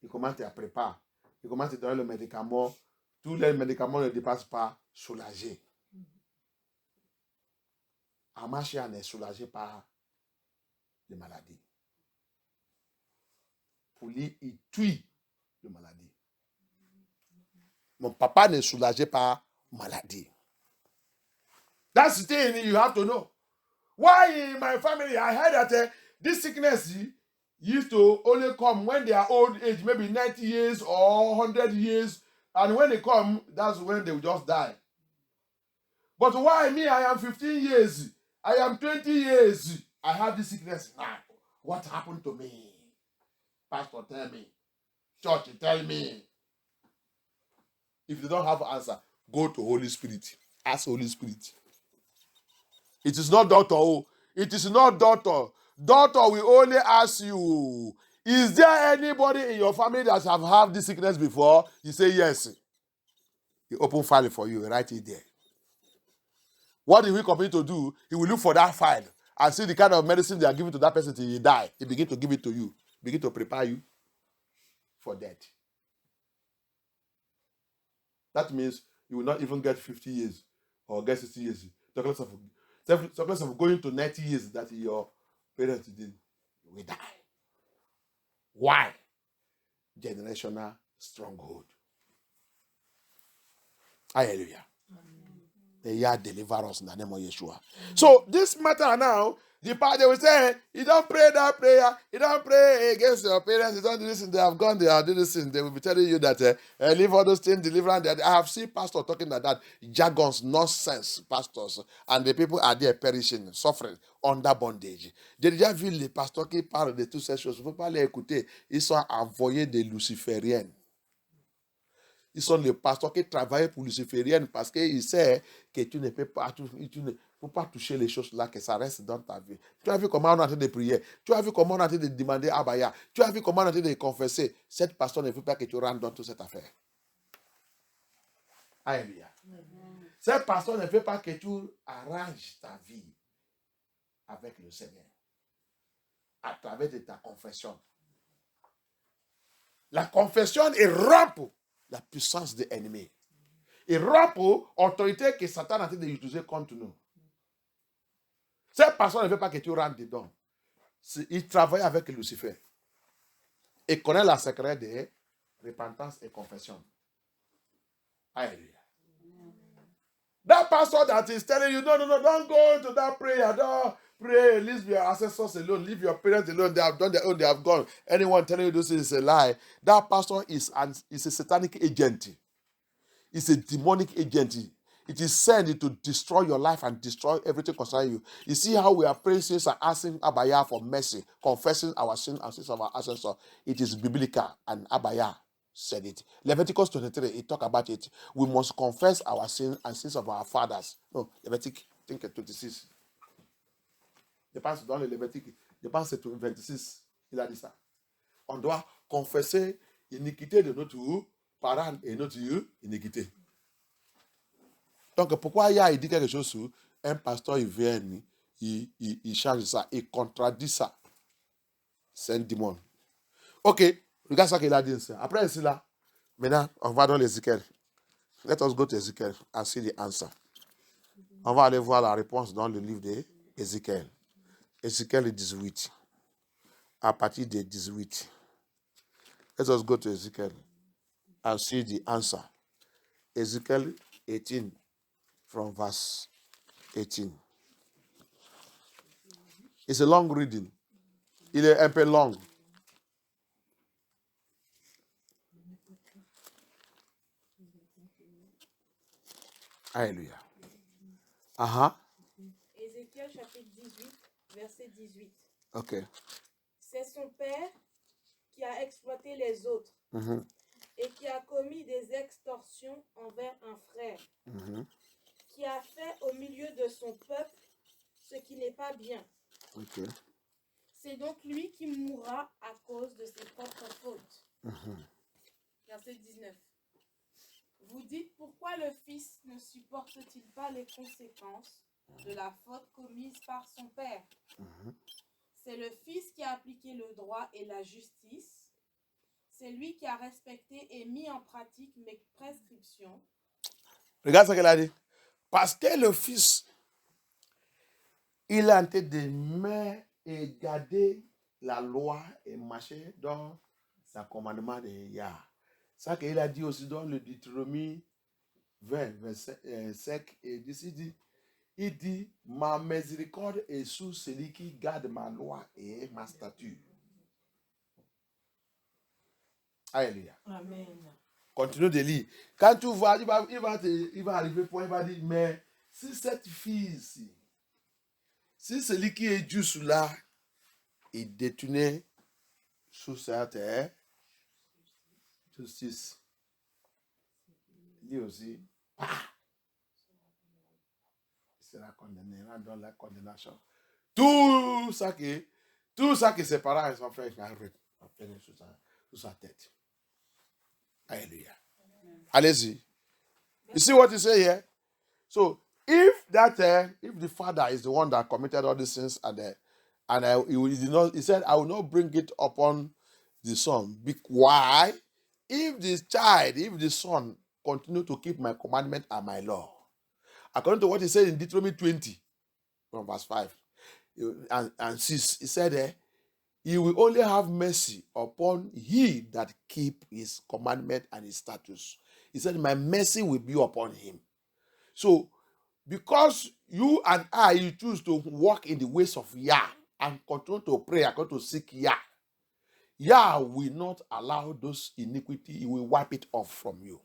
A: Il commence à préparer. Il commence à te donner le médicament. Tous les médicaments ne dépassent pas soulagés. Amachia n'est soulagé par les maladies. Pour lui, il tue les maladies. Mon papa n'est soulagé par maladie. That's the thing you have to know. Why in my family, I heard that this sickness used to only come when they are old age, maybe 90 years or 100 years. And when they come, that's when they will just die. But why me? I am 15 years. I am 20 years. I have this sickness now. What happened to me? Pastor, tell me. Church, tell me. If you don't have an answer, go to Holy Spirit. Ask Holy Spirit. It is not doctor. Oh. It is not doctor. Doctor will only ask you, is there anybody in your family that have had this sickness before? You say yes. He open file for you, write it there. What he will continue to do, he will look for that file and see the kind of medicine they are giving to that person till he die. He begin to give it to you. Begin to prepare you for death. That means you will not even get 50 years or get 60 years. Talk less of going to 90 years that your parents did. You will die. Why? Generational stronghold. Hallelujah. May Yah deliver us in the name of Yeshua. So this matter now, the part they will say, you don't pray that prayer, you don't pray against your parents, you don't do this, and they have gone, they are doing this, and they will be telling you that leave all those things, deliverance. I have seen pastors talking like that, jargons, nonsense pastors, and the people are there perishing, suffering, under bondage. J'ai déjà vu les pasteurs qui parlent de toutes ces choses, il ne faut pas les écouter, ils sont envoyés des lucifériennes. Ils sont les pasteurs qui travaillent pour luciférienne parce qu'ils savent que tu ne peux pas, toucher les choses là, que ça reste dans ta vie. Tu as vu comment on est en train de prier. Tu as vu comment on est en train de demander à Abaya. Tu as vu comment on est en train de confesser. Cette personne ne veut pas que tu rentres dans toute cette affaire. Alléluia. Cette personne ne veut pas que tu arranges ta vie avec le Seigneur à travers de ta confession. La confession est rompe la puissance de l'ennemi. Il rompt l'autorité que Satan a en train d'utiliser contre nous. Cette personne ne veut pas que tu rentres dedans. Il travaille avec Lucifer. Il connaît la secret de repentance et confession. Hallelujah. That pastor that is telling you, no, don't go to that prayer. Don't pray. Leave your ancestors alone. Leave your parents alone. They have done their own. They have gone. Anyone telling you this is a lie. That pastor is a satanic agent. It's a demonic agent. It is sent to destroy your life and destroy everything concerning you. You see how we are praying since and asking Abaya for mercy, confessing our sin and sins of our ancestors. It is biblical, and Abaya said it. Leviticus 23, it talk about it. We must confess our sins and sins of our fathers. No, Leviticus 26. Je pense dans le Lévitique, je pense que c'est 26, il a dit ça. On doit confesser l'iniquité de notre parents et notre iniquité. Donc, pourquoi il dit quelque chose sur un pasteur, il vient, il change ça, il contredit ça. C'est un démon. Ok, regarde ça qu'il a dit. Après cela, maintenant, on va dans l'Ézéchiel. Let us go to Ezekiel and see the answer. On va aller voir la réponse dans le livre d'Ézéchiel. Ézéchiel 18. À partir de 18. Let us go to Ezekiel and see the answer. Ezekiel 18 from verse 18. It's a long reading. Il est un peu long. Alléluia.
B: Ézéchiel chapitre 18, verset 18.
A: Ok.
B: C'est son père qui a exploité les autres et qui a commis des extorsions envers un frère, qui a fait au milieu de son peuple ce qui n'est pas bien.
A: Ok.
B: C'est donc lui qui mourra à cause de ses propres fautes. Verset 19. Vous dites, pourquoi le fils ne supporte-t-il pas les conséquences de la faute commise par son père? C'est le fils qui a appliqué le droit et la justice. C'est lui qui a respecté et mis en pratique mes prescriptions.
A: Regarde ce qu'elle a dit. Parce que le fils, il a été de mettre et garder la loi et marcher dans le commandement de Yah. Ça qu'il a dit aussi dans le Deutéronomie 20, verset 5, et il dit, ma miséricorde est sous celui qui garde ma loi et ma statue. Alléluia.
B: Amen.
A: Continue de lire. Quand tu vois, il va arriver point, il va dire, mais si cette fille ici, si celui qui est juste là, il détenait sous cette justice, lui aussi, il sera condamné dans la condamnation. Tout ça que ses parents et son frère ont fait sous sa tête. Alléluia. Allez-y. You see what you say here? So, if the father is the one that committed all these sins he said, I will not bring it upon the son. Why? If the son continue to keep my commandment and my law, according to what he said in Deuteronomy 20, from verse 5 and 6, he said, he will only have mercy upon he that keep his commandment and his statutes. He said, my mercy will be upon him. So, because you and you choose to walk in the ways of Yah and continue to pray, continue to seek Yah, Yah will not allow those iniquity. He will wipe it off from you.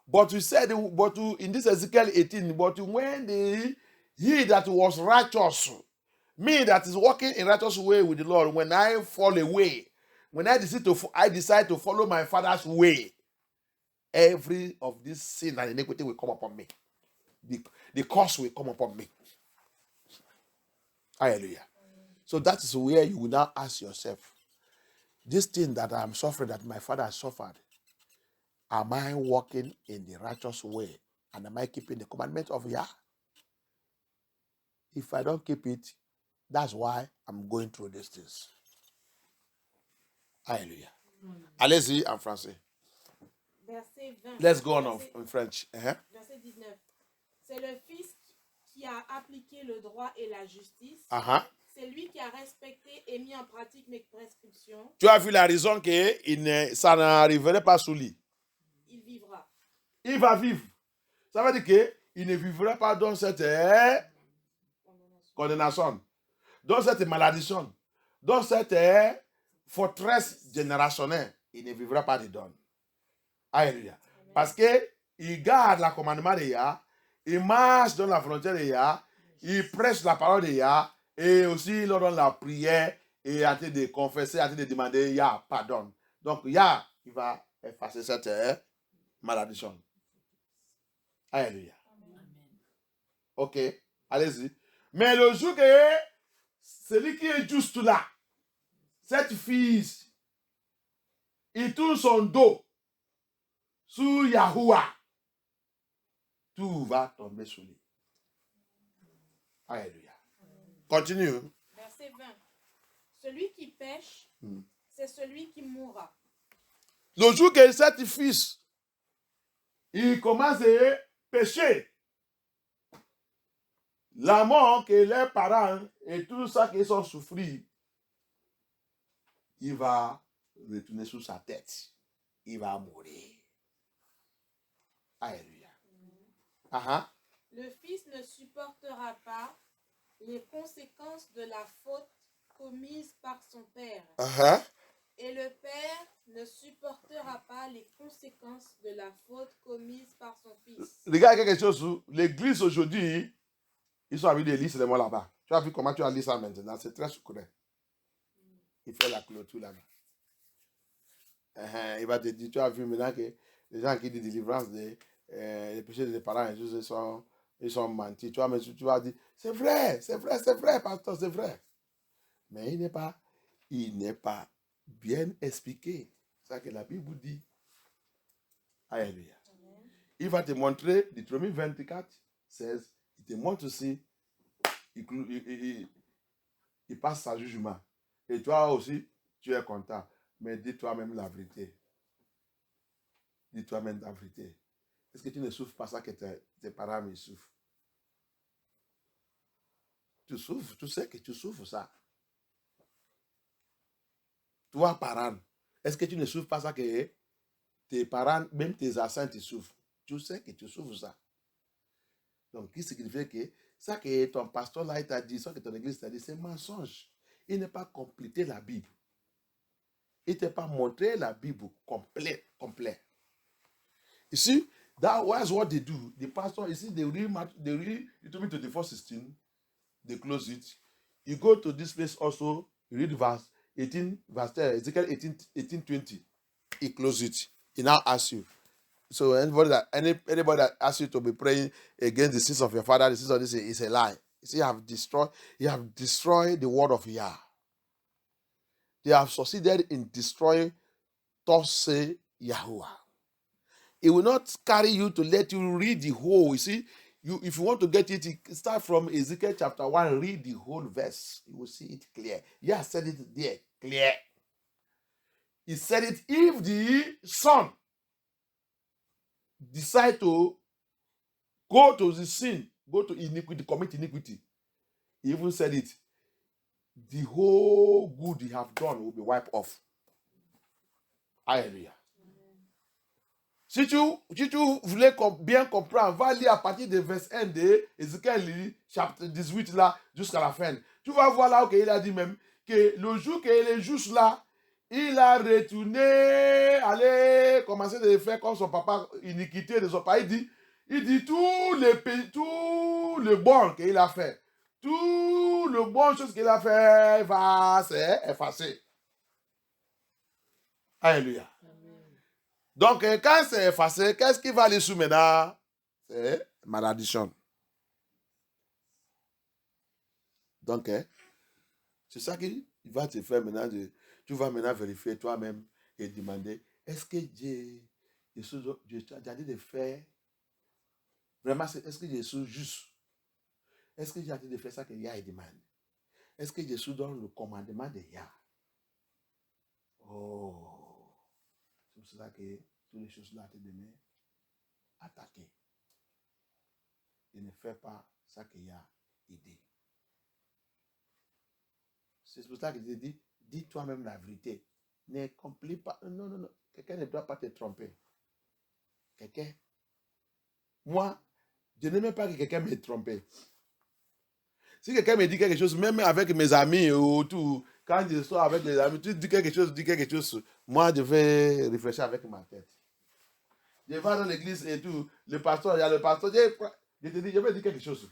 A: But we said, in this Ezekiel 18, but when he that was righteous, me that is walking in righteous way with the Lord, when I fall away, when I decide to follow my father's way, every of this sin and iniquity will come upon me. The curse will come upon me. Hallelujah. So that is where you will now ask yourself, this thing that I am suffering, that my father has suffered, am I walking in the righteous way? And am I keeping the commandment of Yah? If I don't keep it, that's why I'm going through these things. Hallelujah. Allez-y en français.
B: Verset 20.
A: Let's go on in French.
B: Verset 19. C'est le fils qui a appliqué le droit et la justice. C'est lui qui a respecté et mis en pratique mes prescriptions.
A: Tu as vu la raison que ça n'arriverait pas sous lui.
B: Il vivra.
A: Il va vivre. Ça veut dire qu'il ne vivra pas dans cette condamnation, dans cette malédiction, dans cette forteresse générationnelle. Il ne vivra pas dedans. Alléluia. Parce qu'il garde le commandement de Yah, il marche dans la frontière de Yah, il prêche la parole de Yah, et aussi il leur donne la prière, et a de confesser, a de demander Yah pardon. Donc Yah, il va effacer cette malédiction. Alléluia. Ok, allez-y. Mais le jour que celui qui est juste là, cette fils, il tourne son dos sur Yahoua, tout va tomber sur lui. Alléluia. Continue.
B: Verset 20. Celui qui pêche, c'est celui qui mourra.
A: Le jour que cet fils, il commence à pécher, la mort que les parents et tout ça qu'ils ont souffert, il va retourner sur sa tête. Il va mourir. Alléluia.
B: Le fils ne supportera pas les conséquences de la faute commise par son père. Et le père ne supportera pas les conséquences de la faute commise par son fils.
A: Regarde quelque chose. L'église aujourd'hui, ils sont avec des listes de moi là-bas. Tu as vu comment tu as lu ça maintenant? C'est très sucré. Il fait la clôture là-bas. Il va te dire, tu as vu maintenant que les gens qui disent délivrance des péchés des parents, ils sont mentis. Tu vas dire, c'est vrai, pasteur, c'est vrai. Mais il n'est pas bien expliqué. C'est ça que la Bible dit. Alléluia. Il va te montrer, Deutéronome 24, 16, il te montre aussi, il passe sa jugement. Et toi aussi, tu es content. Mais dis toi-même la vérité. Dis toi-même la vérité. Est-ce que tu ne souffres pas ça que tes parents me souffrent? Tu souffres, tu sais que tu souffres ça. Toi, parent, est-ce que tu ne souffres pas ça que tes parents, même tes ancêtres, te souffrent? Tu sais que tu souffres ça. Donc, qui signifie que ça que ton pasteur là t'a dit, ça que ton église t'a dit, c'est mensonge. Il n'a pas complété la Bible. Il ne t'a pas montré la Bible complète. Ici, that was what they do. The pastor, you see, they read Deuteronomy 24:16, they close it. You go to this place also, you read verse 18, verse 10, Ezekiel 18:20. He close it. He now asks you. So anybody that asks you to be praying against the sins of your father, the sins of this is a lie. You see, you have destroyed the word of Yah. They have succeeded in destroying thus say Yahuwah. It will not carry you to let you read the whole. You see, if you want to get it, start from Ezekiel chapter 1, read the whole verse. You will see it clear. Yeah, said it there, clear. He said it, if the son decide to go to the sin, go to iniquity, commit iniquity, he even said it, the whole good he have done will be wiped off. Alléluia. Si tu voulais bien comprendre, va lire à partir de verset 1 de Ézéchiel chapitre 18 là, jusqu'à la fin. Tu vas voir là où il a dit même que le jour qu'il est juste là, il a retourné, aller commencer de faire comme son papa, iniquité de son papa. Il dit tout le bon qu'il a fait, tout le bon chose qu'il a fait va s'effacer. Alléluia. Donc, quand c'est effacé, qu'est-ce qui va aller sous maintenant? C'est malédiction. Donc, c'est ça qu'il va te faire maintenant. Tu vas maintenant vérifier toi-même et demander, est-ce que Dieu t'a dit de faire, vraiment, est-ce que Jésus juste? Est-ce que Dieu a dit de faire ça que Yah demande? Est-ce que Jésus donne le commandement de Yah? Oh! C'est pour ça que toutes les choses là te donnent attaquer. Et ne fais pas ça qu'il y a idée. C'est pour ça que je dis, dis toi-même la vérité. Ne complique pas. Non. Quelqu'un ne doit pas te tromper. Quelqu'un. Moi, je n'aime pas que quelqu'un me trompe. Si quelqu'un me dit quelque chose, même avec mes amis ou tout, quand je sors avec les amis, tu dis quelque chose, moi je vais réfléchir avec ma tête. Je vais dans l'église et tout, il y a le pasteur, je te dis, je vais dire quelque chose.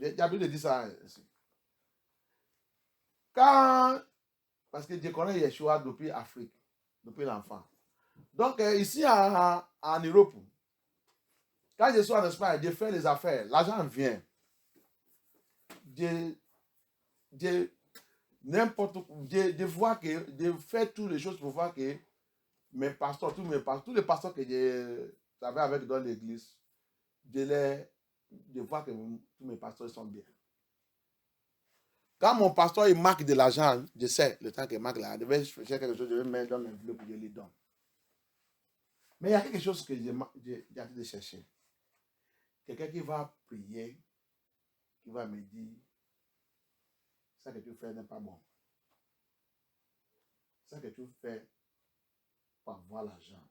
A: J'ai envie de dire ça ici. Parce que je connais Yeshua depuis l'Afrique, depuis l'enfant. Donc ici en Europe, quand je suis en Espagne, je fais les affaires, l'argent vient. de voir que, de faire toutes les choses pour voir que mes pasteurs, tous les pasteurs que j'avais avec dans l'église, de voir que tous mes pasteurs sont bien. Quand mon pasteur il marque de l'argent, je sais le temps qu'il marque là, je vais chercher quelque chose, je vais mettre dans l'enveloppe et je lui donne. Mais il y a quelque chose que j'ai hâte de chercher. Quelqu'un qui va prier, qui va me dire, ça que tu fais n'est pas bon. Ça que tu fais pour avoir l'argent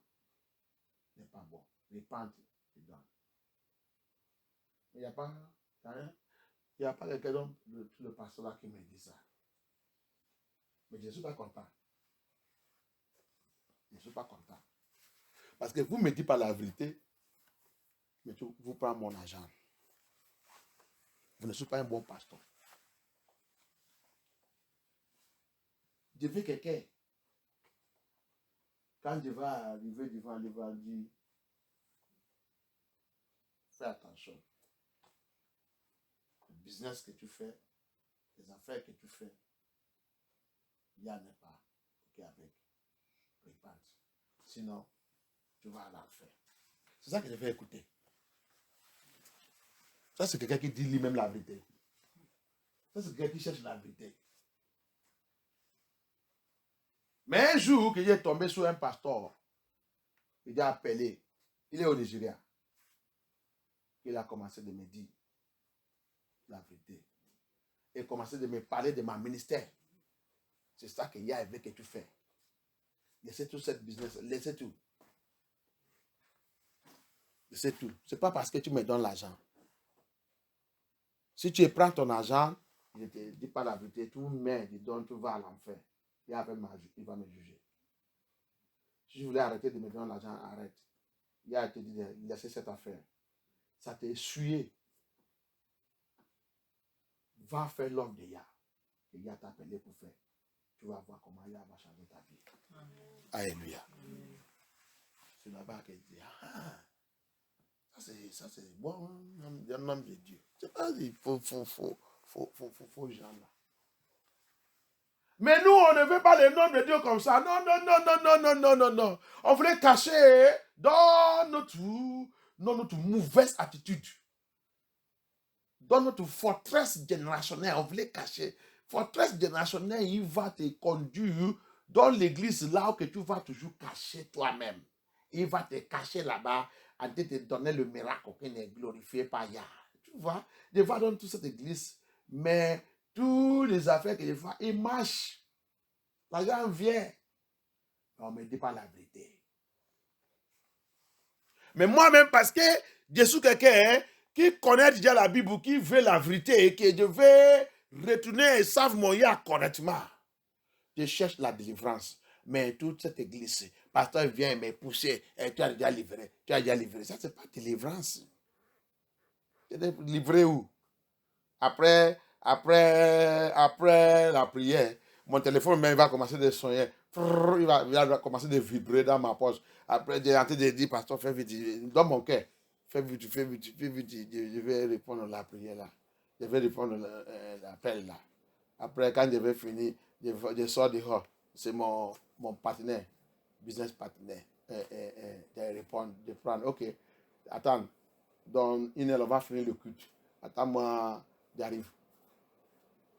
A: n'est pas bon. Répente et donne. Mais il n'y a pas, il n'y a pas quelqu'un le pasteur là qui me dit ça. Mais je ne suis pas content. Je ne suis pas content. Parce que vous ne me dites pas la vérité, mais vous prenez mon argent. Vous ne soyez pas un bon pasteur. Je veux quelqu'un. Quand je vais arriver devant, il va dire, fais attention. Le business que tu fais, les affaires que tu fais, il n'y en a pas. Ok, avec. Répète. Sinon, tu vas à l'enfer. C'est ça que je vais écouter. Ça, c'est quelqu'un qui dit lui-même la vérité. Ça, c'est quelqu'un qui cherche la vérité. Mais un jour que j'ai tombé sur un pasteur, il a appelé, il est au Nigeria. Il a commencé de me dire la vérité. Il a commencé de me parler de ma ministère. C'est ça qu'il y a avec que tu fais. Laissez tout cette business, laissez tout. Laissez tout. Ce n'est pas parce que tu me donnes l'argent. Si tu prends ton argent, je ne te dis pas la vérité, tu mets, tu donnes, tu vas à l'enfer. Il va me juger. Si je voulais arrêter de me donner l'argent, arrête. Il a été dit de laisser cette affaire. Ça t'a essuyé. Va faire l'œuvre de Yah. Que Yah t'a appelé pour faire. Tu vas voir comment Yah va changer ta vie. Amen. Alléluia. C'est là-bas qu'elle dit, ça c'est bon, un homme de Dieu. C'est pas il faut gens là. Mais nous, on ne veut pas les noms de Dieu comme ça. Non. On voulait cacher dans notre mauvaise attitude. Dans notre forteresse générationnelle, on voulait cacher. Forteresse générationnelle, il va te conduire dans l'église là où que tu vas toujours cacher toi-même. Il va te cacher là-bas en te donner le miracle qui n'est glorifié par Yah. Tu vois, je vois dans toute cette église, mais toutes les affaires que je fais, ils marchent. L'argent vient. On ne me dit pas la vérité. Mais moi-même, parce que je suis quelqu'un qui connaît déjà la Bible, ou qui veut la vérité, et que je vais retourner et savent mon Yah correctement. Je cherche la délivrance. Mais toute cette église, pasteur vient me pousser, et tu as déjà livré. Ça, c'est pas délivrance. Tu es livré où? Après la prière, mon téléphone même va commencer de sonner. Il va commencer de vibrer dans ma poche. Après, j'ai en train de dire, pasteur, fais vite, dans mon cœur. Fais vite. Je vais répondre à la prière là. Je vais répondre à l'appel là. Après, quand je vais finir, je sors dehors. C'est mon partenaire, business partenaire. De prendre, ok, attends, dans une heure, on va finir le culte. Attends-moi, j'arrive.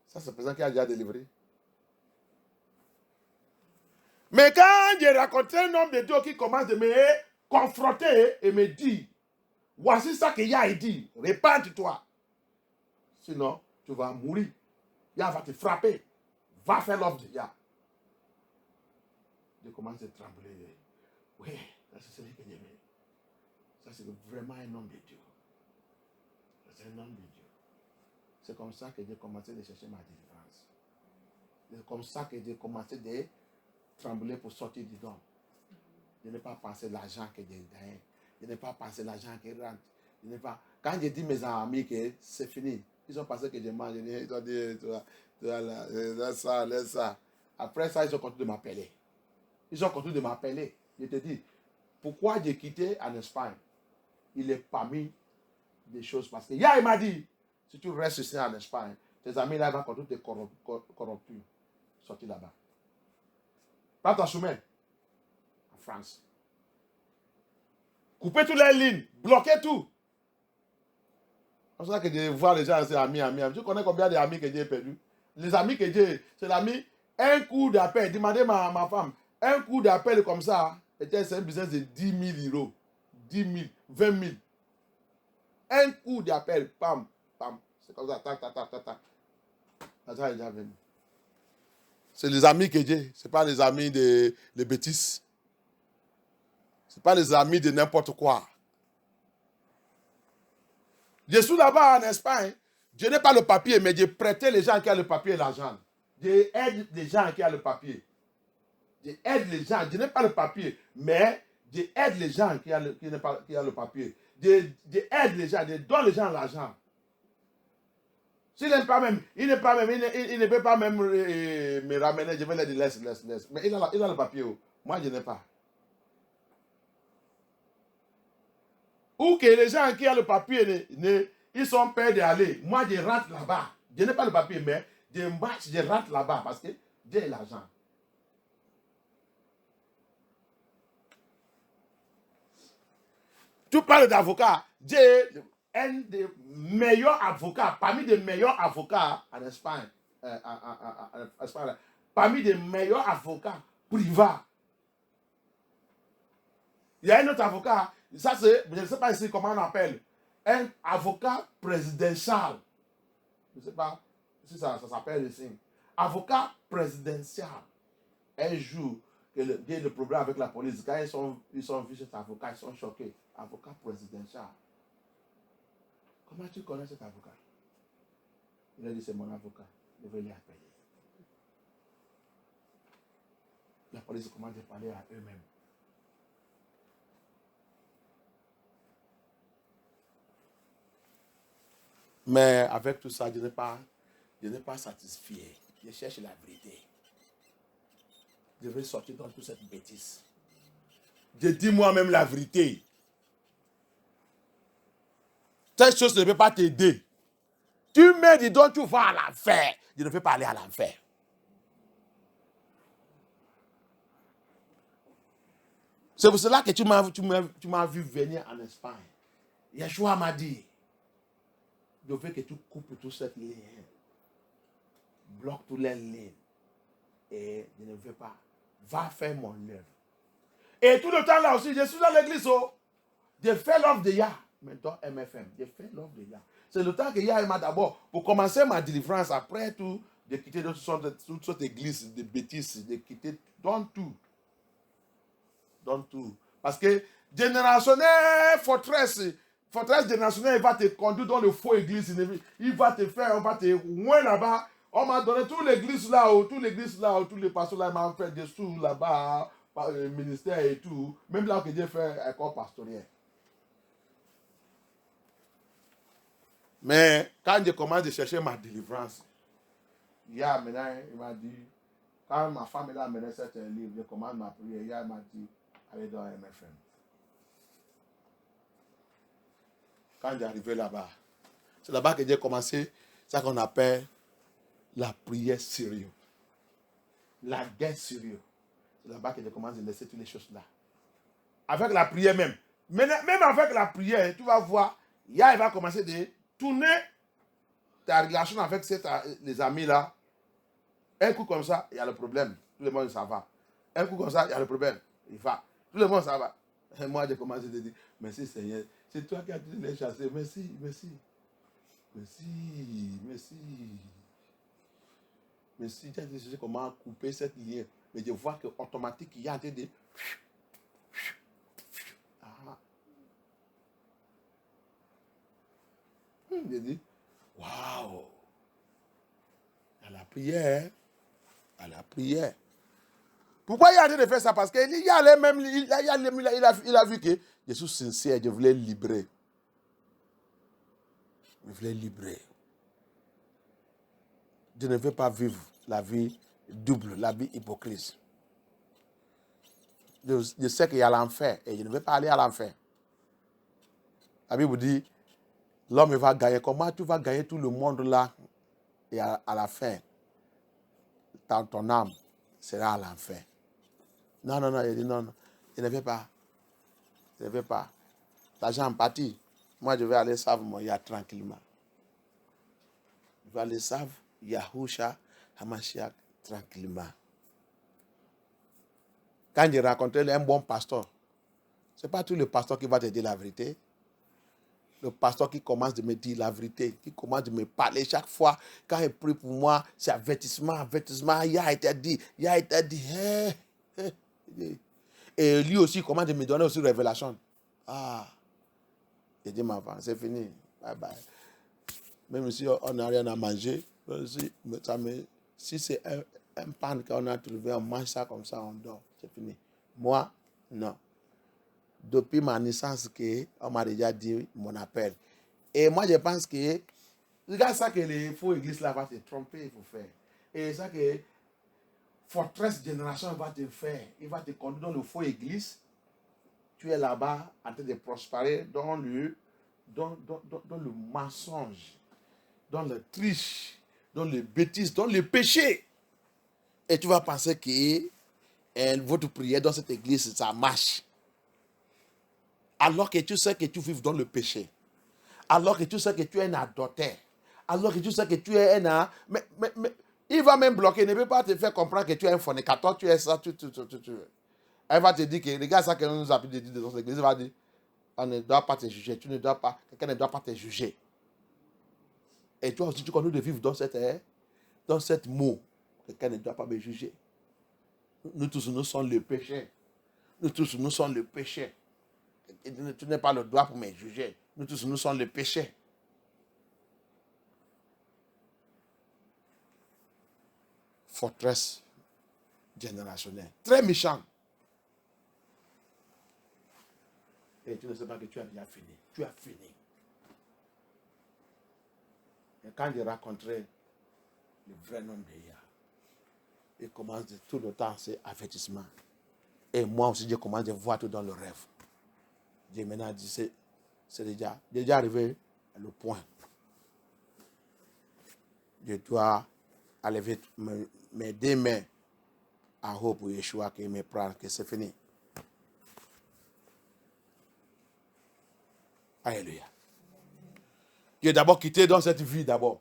A: Ça, c'est présent qui a déjà délivré. Mais quand j'ai rencontré un homme de Dieu qui commence de me confronter et me dit, voici ça que Yah dit, répande-toi. Sinon, tu vas mourir. Yah va te frapper. Va faire l'œuvre de Yah. Je commence à trembler. Oui, ça c'est celui que j'aimais. Ça c'est vraiment un homme de Dieu. C'est un homme de Dieu. C'est comme ça que j'ai commencé à chercher ma délivrance. C'est comme ça que j'ai commencé à trembler pour sortir du don. Je n'ai pas pensé à l'argent que j'ai gagné. Je n'ai pas pensé à l'argent qui rentre. Quand j'ai dit à mes amis que c'est fini, ils ont pensé que j'ai mangé. Ils ont dit, laisse ça. Après ça, ils ont continué de m'appeler. Je te dis, pourquoi j'ai quitté en Espagne? Il est parmi des choses parce que Yah, il m'a dit, si tu restes ici en Espagne, Tes amis là, ils vont contre tes corrompus. Sortis là-bas. Prends ton chemin. En France. Coupez toutes les lignes. Bloquez tout. C'est pour ça que je vois les gens, c'est amis. Tu connais combien d'amis que j'ai perdus? Les amis que j'ai, c'est l'ami. Un coup d'appel, demandez ma femme. Un coup d'appel comme ça, c'est un business de 10 000 euros. 10 000, 20 000. Un coup d'appel, pam, pam. C'est comme ça, tac, tac, tac, tac, tac. L'argent est déjà venu. C'est les amis que j'ai. Ce n'est pas les amis de bêtises. Ce n'est pas les amis de n'importe quoi. Je suis là-bas en Espagne. Je n'ai pas le papier, mais j'ai prêté les gens qui ont le papier et l'argent. Je aide les gens qui ont le papier. Je aide les gens. Je n'ai pas le papier, mais je aide les gens qui ont le papier. Je aide les gens, je donne les gens l'argent. S'il n'aime pas même, il ne peut pas même me ramener, je vais lui dire laisse. Mais il a le papier. Moi, je n'ai pas. Ou que les gens qui ont le papier, ils sont peur d'aller. Moi, je rentre là-bas. Je n'ai pas le papier, mais je marche, je rentre là-bas parce que j'ai l'argent. Tu parles d'avocat. J'ai un des meilleurs avocats, parmi les meilleurs avocats en Espagne. Parmi les meilleurs avocats privés. Il y a un autre avocat, ça c'est, je ne sais pas ici comment on appelle, un avocat présidentiel. Je ne sais pas si ça s'appelle ici. Avocat présidentiel. Un jour, il y a des problèmes avec la police. Quand ils sont vus cet avocat, ils sont choqués. Avocat présidentiel. Comment tu connais cet avocat? Il a dit, c'est mon avocat. Je vais les appeler. La police commence à parler à eux-mêmes. Mais avec tout ça, je n'ai pas satisfait. Je cherche la vérité. Je vais sortir dans toute cette bêtise. Je dis moi-même la vérité. Cette chose ne peut pas t'aider. Tu me dis donc tu vas à l'enfer. Je ne veux pas aller à l'enfer. C'est pour cela que tu m'as vu venir en Espagne. Yeshua m'a dit, je veux que tu coupes toute cette ligne. Bloque toutes les lignes. Et je ne veux pas. Va faire mon œuvre. Et tout le temps là aussi, je suis dans l'église. Je fais l'œuvre de Yah. Maintenant, MFM. Je fais l'œuvre de Yah. C'est le temps que Yah m'a d'abord, pour commencer ma délivrance, après tout, de quitter toute cette église de bêtises, de quitter, donne tout. Donne tout. Parce que générationnel, forteresse générationnelle, il va te conduire dans le faux église. Il va te faire, on va te loin là-bas. On m'a donné toute l'église là-haut, tous les pasteurs là, m'ont fait des sous là-bas, par le ministère et tout. Même là que j'ai fait un corps pastoral. Mais quand je commence à chercher ma délivrance, maintenant, il m'a dit, quand ma femme a amené certains livres, je commence ma prière, il m'a dit, allez dans MFM. Quand j'ai arrivé là-bas, c'est là-bas que j'ai commencé ce qu'on appelle la prière sérieuse. La guerre sérieuse. C'est là-bas que j'ai commencé à laisser toutes les choses là. Avec la prière même. Même avec la prière, tu vas voir, il va commencer à tourner ta relation avec les amis là. Un coup comme ça, il y a le problème. Tout le monde, ça va. Un coup comme ça, il y a le problème. Il va. Tout le monde, ça va. Et moi, j'ai commencé à dire, merci Seigneur. C'est toi qui as dû les chasser. Merci. Merci, tu as dit comment couper cette ligne. Mais je vois qu'automatiquement, il y a des... J'ai dit, waouh! À la prière. Pourquoi il a dit de faire ça? Parce qu'il a vu que je suis sincère, je voulais libérer. Je ne veux pas vivre la vie double, la vie hypocrite. Je sais qu'il y a l'enfer et je ne veux pas aller à l'enfer. La Bible dit, l'homme va gagner. Comment tu vas gagner tout le monde là Et à la fin, ton âme sera à l'enfer. Non, non, non, il dit non, non, je ne vais pas. Je ne vais pas. L'argent en partie. Moi, je vais aller servir mon Yah tranquillement. Je vais aller servir Yahusha Hamashiach tranquillement. Quand j'ai rencontré un bon pasteur, ce n'est pas tout le pasteur qui va te dire la vérité. Le pasteur qui commence de me dire la vérité, qui commence de me parler chaque fois, quand il prie pour moi, c'est avertissement, avertissement, il a été dit, il a été dit. Et lui aussi commence de me donner aussi révélation. Ah, j'ai dit, ma femme, c'est fini. Bye bye. Même si on n'a rien à manger, si c'est un pan qu'on a trouvé, on mange ça comme ça, on dort. C'est fini. Moi, non. Depuis ma naissance, on m'a déjà dit mon appel. Et moi, je pense que, regarde ça que les faux églises là vont te tromper, il faut faire. Et ça que Fortress Génération va te faire. Il va te conduire dans le faux église. Tu es là-bas en train de prospérer dans le mensonge, dans le triche, dans le bêtise, dans le péché. Et tu vas penser que votre prière dans cette église, ça marche. Alors que tu sais que tu vis dans le péché. Alors que tu sais que tu es un adultère. Alors que tu sais que tu es un... Mais il va même bloquer. Il ne peut pas te faire comprendre que tu es un fornicateur. Tu es ça. Elle va te dire que... Regarde ça que nous a dit dans l'église. Elle va dire, on ne doit pas te juger. Tu ne dois pas... Quelqu'un ne doit pas te juger. Et toi aussi, tu continues de vivre dans cette mot. Quelqu'un ne doit pas me juger. Nous tous, nous sommes le péché. Nous tous, nous sommes le péché. Tu n'as pas le droit pour me juger. Nous tous, nous sommes le péché. Forteresse générationnelle. Très méchant. Et tu ne sais pas que tu as déjà fini. Tu as fini. Et quand j'ai rencontré le vrai nom de Yah, il commence tout le temps ces avertissements. Et moi aussi, je commence à voir tout dans le rêve. J'ai maintenant dit, c'est déjà arrivé à le point. Je dois enlever mes deux mains en haut pour Yeshua qui me prend, que c'est fini. Alléluia. J'ai d'abord quitté dans cette vie d'abord.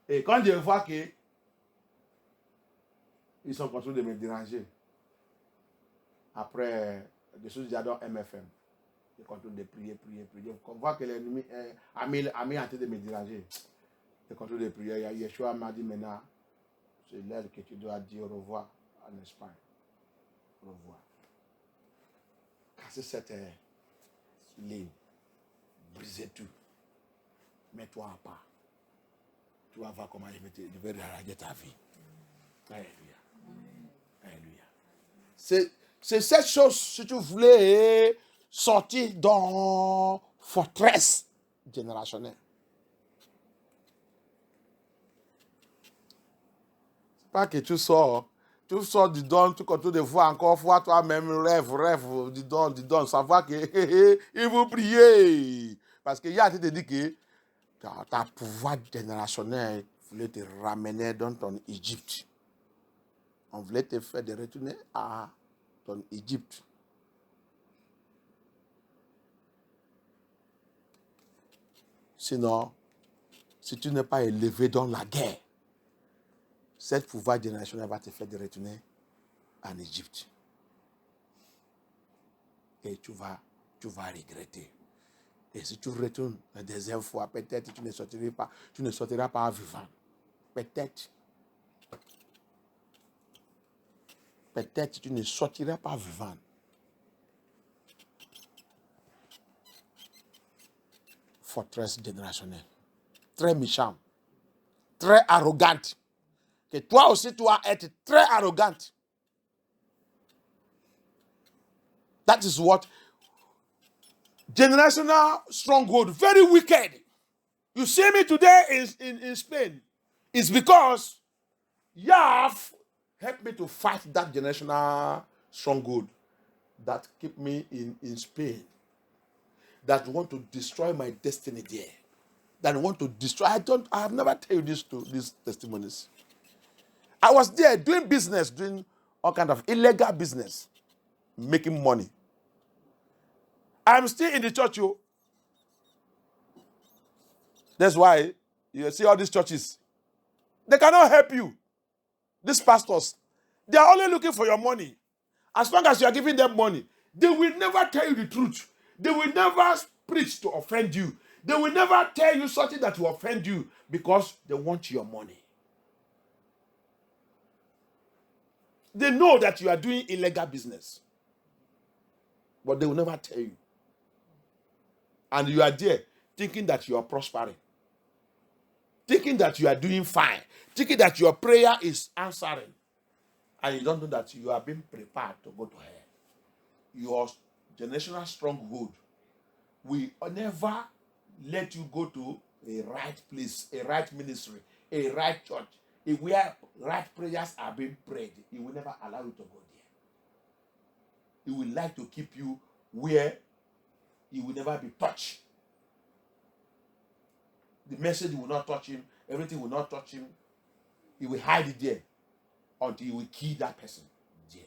A: Et quand je vois que ils sont en train de me déranger, après, des choses j'adore MFM. Je continue de prier. On voit que l'ennemi a mis en train de me déranger. Je continue de prier. Yeshua m'a dit maintenant, c'est l'heure que tu dois dire au revoir en Espagne. Au revoir. Casser cette ligne. Briser tout. Mets-toi en part. Tu vas voir comment je vais réarranger ta vie. Alléluia. Alléluia. C'est cette chose, si tu voulais sortir dans forteresse générationnelle. C'est pas que tu sors du don, tu continues de voir encore, voir toi-même, rêve, du don, savoir que il faut prier. Parce qu'il y a te dit que ta pouvoir générationnel voulait te ramener dans ton Égypte. On voulait te faire de retourner à ton Égypte. Sinon, si tu n'es pas élevé dans la guerre, cette pouvoir générationnel va te faire de retourner en Égypte. Et tu vas regretter. Et si tu retournes la deuxième fois, peut-être tu ne sortiras pas vivant. Peut-être tu ne sortiras pas vivant. Forteresse générationnelle. Très méchant. Très arrogante. Que toi aussi, tu vas être très arrogante. That is what generational stronghold, very wicked. You see me today in Spain. It's because Yah helped me to fight that generational stronghold that keep me in Spain. That want to destroy my destiny there. that want to destroy. I have never told you these testimonies. I was there doing business, doing all kind of illegal business, making money. I'm still in the church, yo. That's why you see all these churches. They cannot help you. These pastors, they are only looking for your money. As long as you are giving them money, they will never tell you the truth. They will never preach to offend you. They will never tell you something that will offend you because they want your money. They know that you are doing illegal business, but they will never tell you. And you are there thinking that you are prospering, thinking that you are doing fine, thinking that your prayer is answering, and you don't know that you are being prepared to go to hell. Your generational stronghold will never let you go to a right place, a right ministry, a right church, where right prayers are being prayed. He will never allow you to go there. He will like to keep you where he will never be touched. The message will not touch him. Everything will not touch him. He will hide it there until he will kill that person there.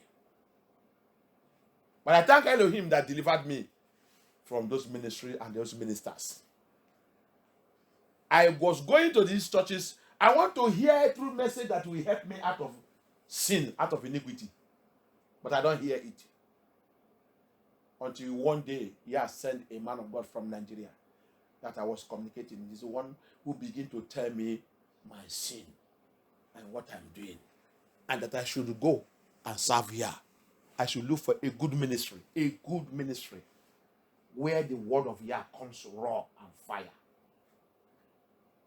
A: But I thank Elohim that delivered me from those ministries and those ministers. I was going to these churches. I want to hear a true message that will help me out of sin, out of iniquity. But I don't hear it. Until one day, he has sent a man of God from Nigeria that I was communicating. He's the one who began to tell me my sin and what I'm doing. And that I should go and serve here. I should look for a good ministry. A good ministry. Where the word of Yah comes raw and fire.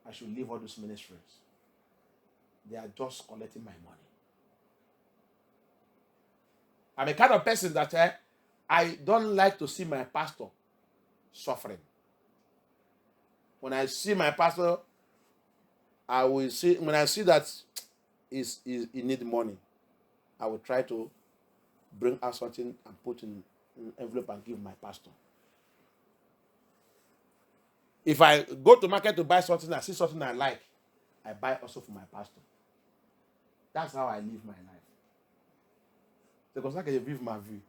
A: I should leave all those ministries. They are just collecting my money. I'm a kind of person that I don't like to see my pastor suffering. When I see my pastor, I will see, when I see that he needs money, I will try to bring out something and put in an envelope and give my pastor. If I go to market to buy something, I see something I like, I buy also for my pastor. That's how I live my life. C'est comme ça que je vis ma vie.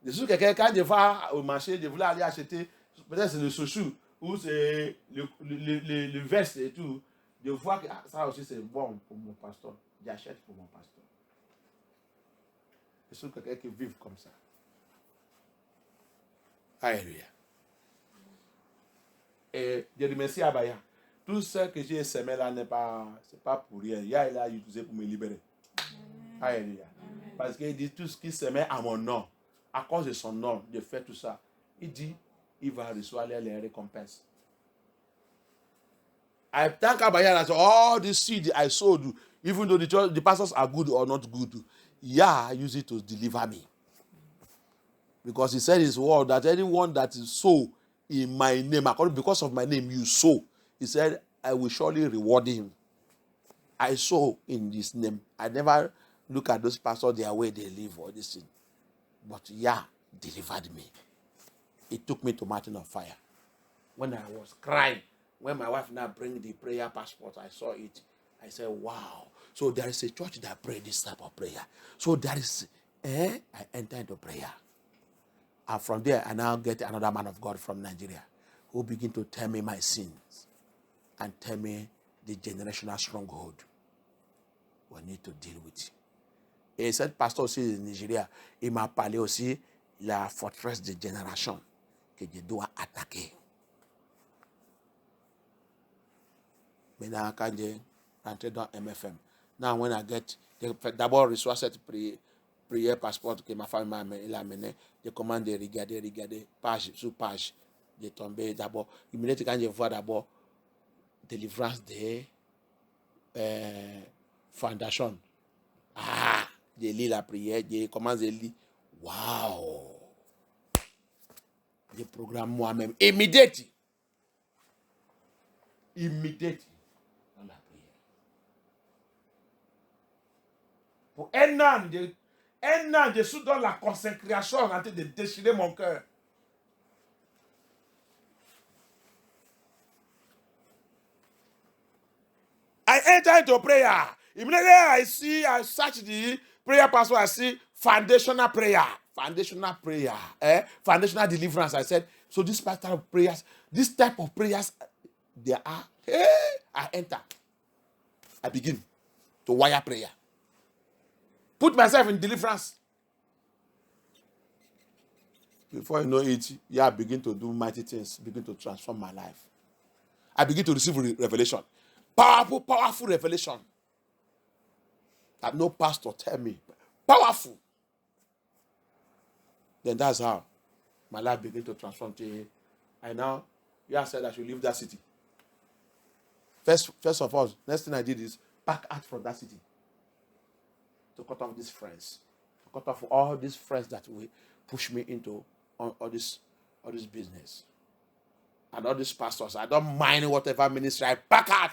A: Je suis quelqu'un, quand je vais au marché, je voulais aller acheter, peut-être c'est le chouchou, ou c'est le veste et tout. Je vois que ça aussi c'est bon pour mon pasteur. J'achète pour mon pasteur. Je suis quelqu'un qui vit comme ça. Alléluia. Et je remercie Abaya. Tout ce que j'ai semé là c'est pas pour rien. Il a utilisé pour me libérer. Alléluia. Parce qu'il dit tout ce qui se met à mon nom, à cause de son nom, de faire tout ça, il dit, il va recevoir les récompenses. I thank Abaya that all the seed I sowed, even though the pastors are good or not good, Yah use it to deliver me. Because he said in his word that anyone that is sow in my name, because of my name you sow, he said, I will surely reward him. I sow in this name. I never look at those pastors, their way they live or this thing. But Yah delivered me. It took me to Mountain of Fire. When I was crying, when my wife now bring the prayer passport, I saw it. I said, wow. So there is a church that pray this type of prayer. So there is, I enter into prayer. And from there, I now get another man of God from Nigeria who begin to tell me my sins and tell me the generational stronghold we need to deal with. Et cette pasteur aussi de Nigeria, il m'a parlé aussi la forteresse de génération que je dois attaquer. Maintenant, quand j'ai rentré dans MFM, now when I get, d'abord reçois cette prière passeport que ma femme m'a amené, je commande de regarder, page sur page, de tomber d'abord. Immédiatement, quand je vois d'abord délivrance des fondations, je lis la prière, je commence à lire. Waouh! Je programme moi-même. Immediately dans la prière. Pour un an, je suis dans la consécration en train de déchirer mon cœur. enter into prayer. Immediately I search the prayer password, I see foundational prayer. Foundational prayer. Foundational deliverance. I said, so this type of prayers, there are. I enter. I begin to wire prayer. Put myself in deliverance. Before you know it, I begin to do mighty things, begin to transform my life. I begin to receive revelation. Powerful revelation. That no pastor tell me. Powerful. Then that's how my life began to transform. I now, said I should leave that city. First of all, next thing I did is pack out from that city. To cut off these friends. To cut off all these friends that will push me into all this business. And all these pastors. I don't mind whatever ministry. I pack out.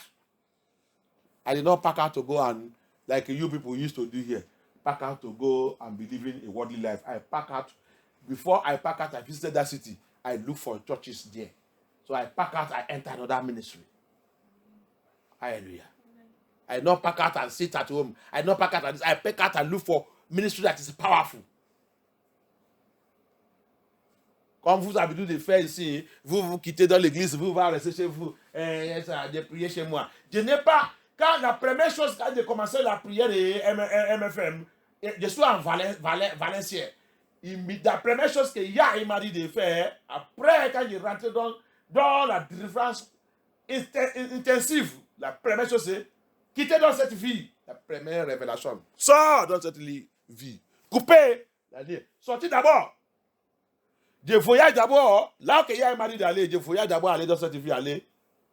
A: I did not pack out to go and, like you people used to do here, pack out to go and be living a worldly life. I pack out. Before I pack out, I visited that city. I look for churches there. So I pack out, I enter another ministry. Hallelujah. I did not pack out and sit at home. I did not pack out and I pack out and look for ministry that is powerful. Comme vous avez dû le faire ici, vous quittez dans l'église, vous allez rester chez vous, de prier chez moi. Je n'ai pas, quand la première chose, quand j'ai commencé la prière de MFM, je suis en Valencien. La première chose que il m'a dit de faire, après, quand je rentre dans la délivrance intensive, la première chose, c'est quitter dans cette vie. La première révélation. Sors dans cette vie. Coupez la ligne. Sortez d'abord. Je voyage d'abord. Là où il m'a dit d'aller, je voyage d'abord aller dans cette vie, aller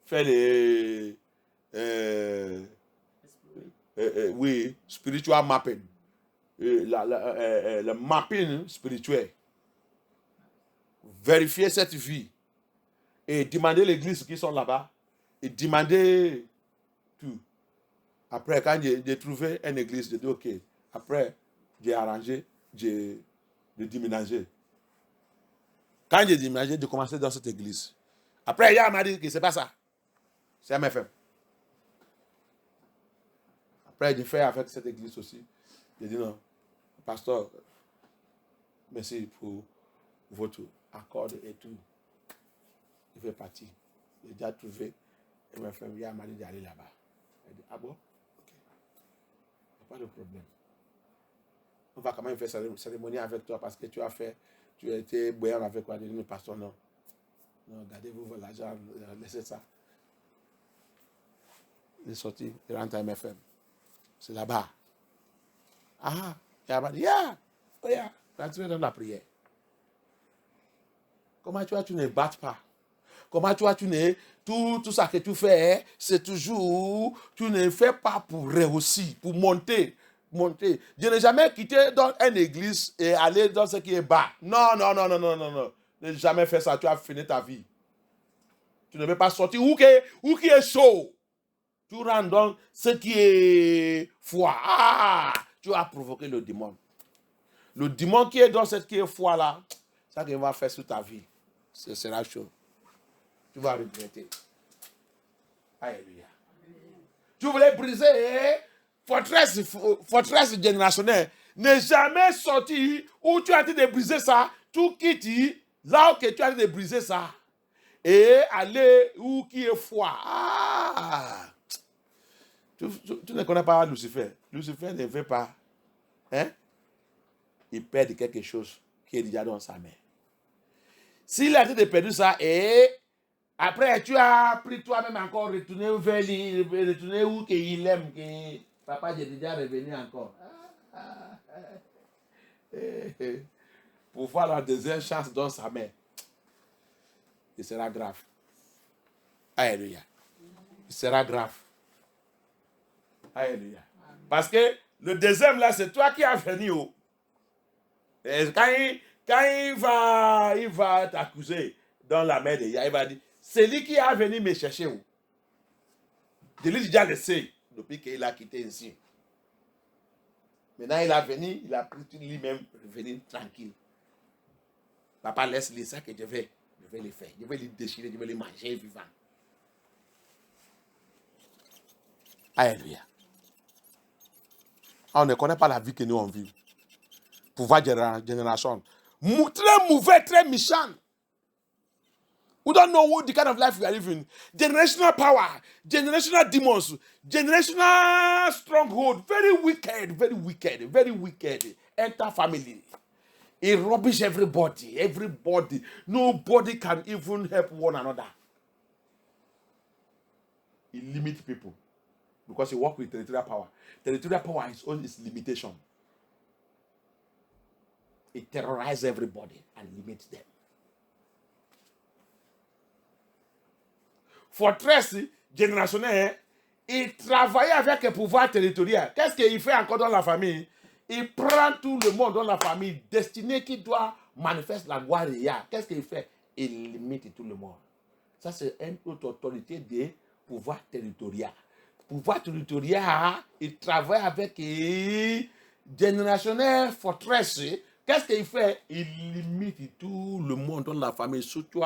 A: faire les. Oui, spiritual mapping. Le mapping spirituel. Vérifier cette vie. Et demander l'église qui sont là-bas. Et demander tout. Après, quand j'ai trouvé une église, j'ai dit OK. Après, j'ai arrangé, j'ai déménagé. Quand j'ai déménagé, j'ai commencé dans cette église. Après, il m'a dit que c'est pas ça. C'est MFM. Après, j'ai fait avec cette église aussi. J'ai dit non, pasteur, merci pour votre accord et tout. Il fait partie. J'ai déjà trouvé MFM. Il m'a dit d'aller là-bas. Il dit, ah bon? Ok. Pas de problème. On va quand même faire cérémonie avec toi parce que tu as été bouillant avec moi. J'ai dit, mais pasteur, non. Non, gardez-vous l'argent, laissez ça. Il est sorti, il rentre à MFM. C'est là-bas. Ah, il m'a dit, oh yeah, rentrez dans la prière. Comment tu ne battes pas? Comment tu ne... Tout ça que tu fais, c'est toujours... Tu ne fais pas pour réussir, pour monter. Je n'ai jamais quitté dans une église et aller dans ce qui est bas. Non. Je n'ai jamais fait ça. Tu as fini ta vie. Tu ne veux pas sortir où qui est chaud. Tu rentres dans ce qui est foi. Ah, tu as provoqué le démon. Le démon qui est dans ce qui est foi là, ça qu'il va faire sur ta vie, ce sera chaud. Tu vas regretter. Alléluia. Tu voulais briser forteresse générationnelle. Ne jamais sortir où tu as été de briser ça. Tu quittes là où tu as été de briser ça. Et aller où qui est foi. Ah! Tu ne connais pas Lucifer. Lucifer ne veut pas. Hein? Il perd quelque chose qui est déjà dans sa main. S'il a été de perdre ça et après tu as pris toi-même encore retourner vers lui, retourner où il aime, que papa j'ai déjà revenu encore. Pour voir la deuxième chance dans sa main, il sera grave. Alléluia. Il sera grave. Alléluia. Parce que le deuxième là, c'est toi qui as venu. Et quand il va t'accuser dans la main de Yah, il va dire, c'est lui qui a venu me chercher. Je lui ai déjà laissé depuis qu'il a quitté ici. Maintenant, il a venu, il a pris lui-même venir tranquille. Papa, laisse-le ça que je vais le faire. Je vais le déchirer, je vais le manger vivant. Alléluia. On ne connaît pas la vie que nous on vit. Pouvoir génération. Très mauvais, très méchant. We don't know what the kind of life we are living. Generational power, generational demons, generational stronghold. Very wicked, very wicked, very wicked. Enter family. It rubbish everybody. Everybody. Nobody can even help one another. It limits people. Because you work with territorial power. Territorial power is on its limitation. It terrorizes everybody and limits them. Forteresse générationnelle, il travaille avec le pouvoir territorial. Qu'est-ce qu'il fait encore dans la famille? Il prend tout le monde dans la famille, destiné qui doit manifester la gloire de Yah. Qu'est-ce qu'il fait? Il limite tout le monde. Ça, c'est une autre autorité de pouvoir territorial. Pouvoir territorial, il travaille avec générationnel forteresse. Qu'est-ce qu'il fait? Il limite tout le monde dans la famille. Surtout,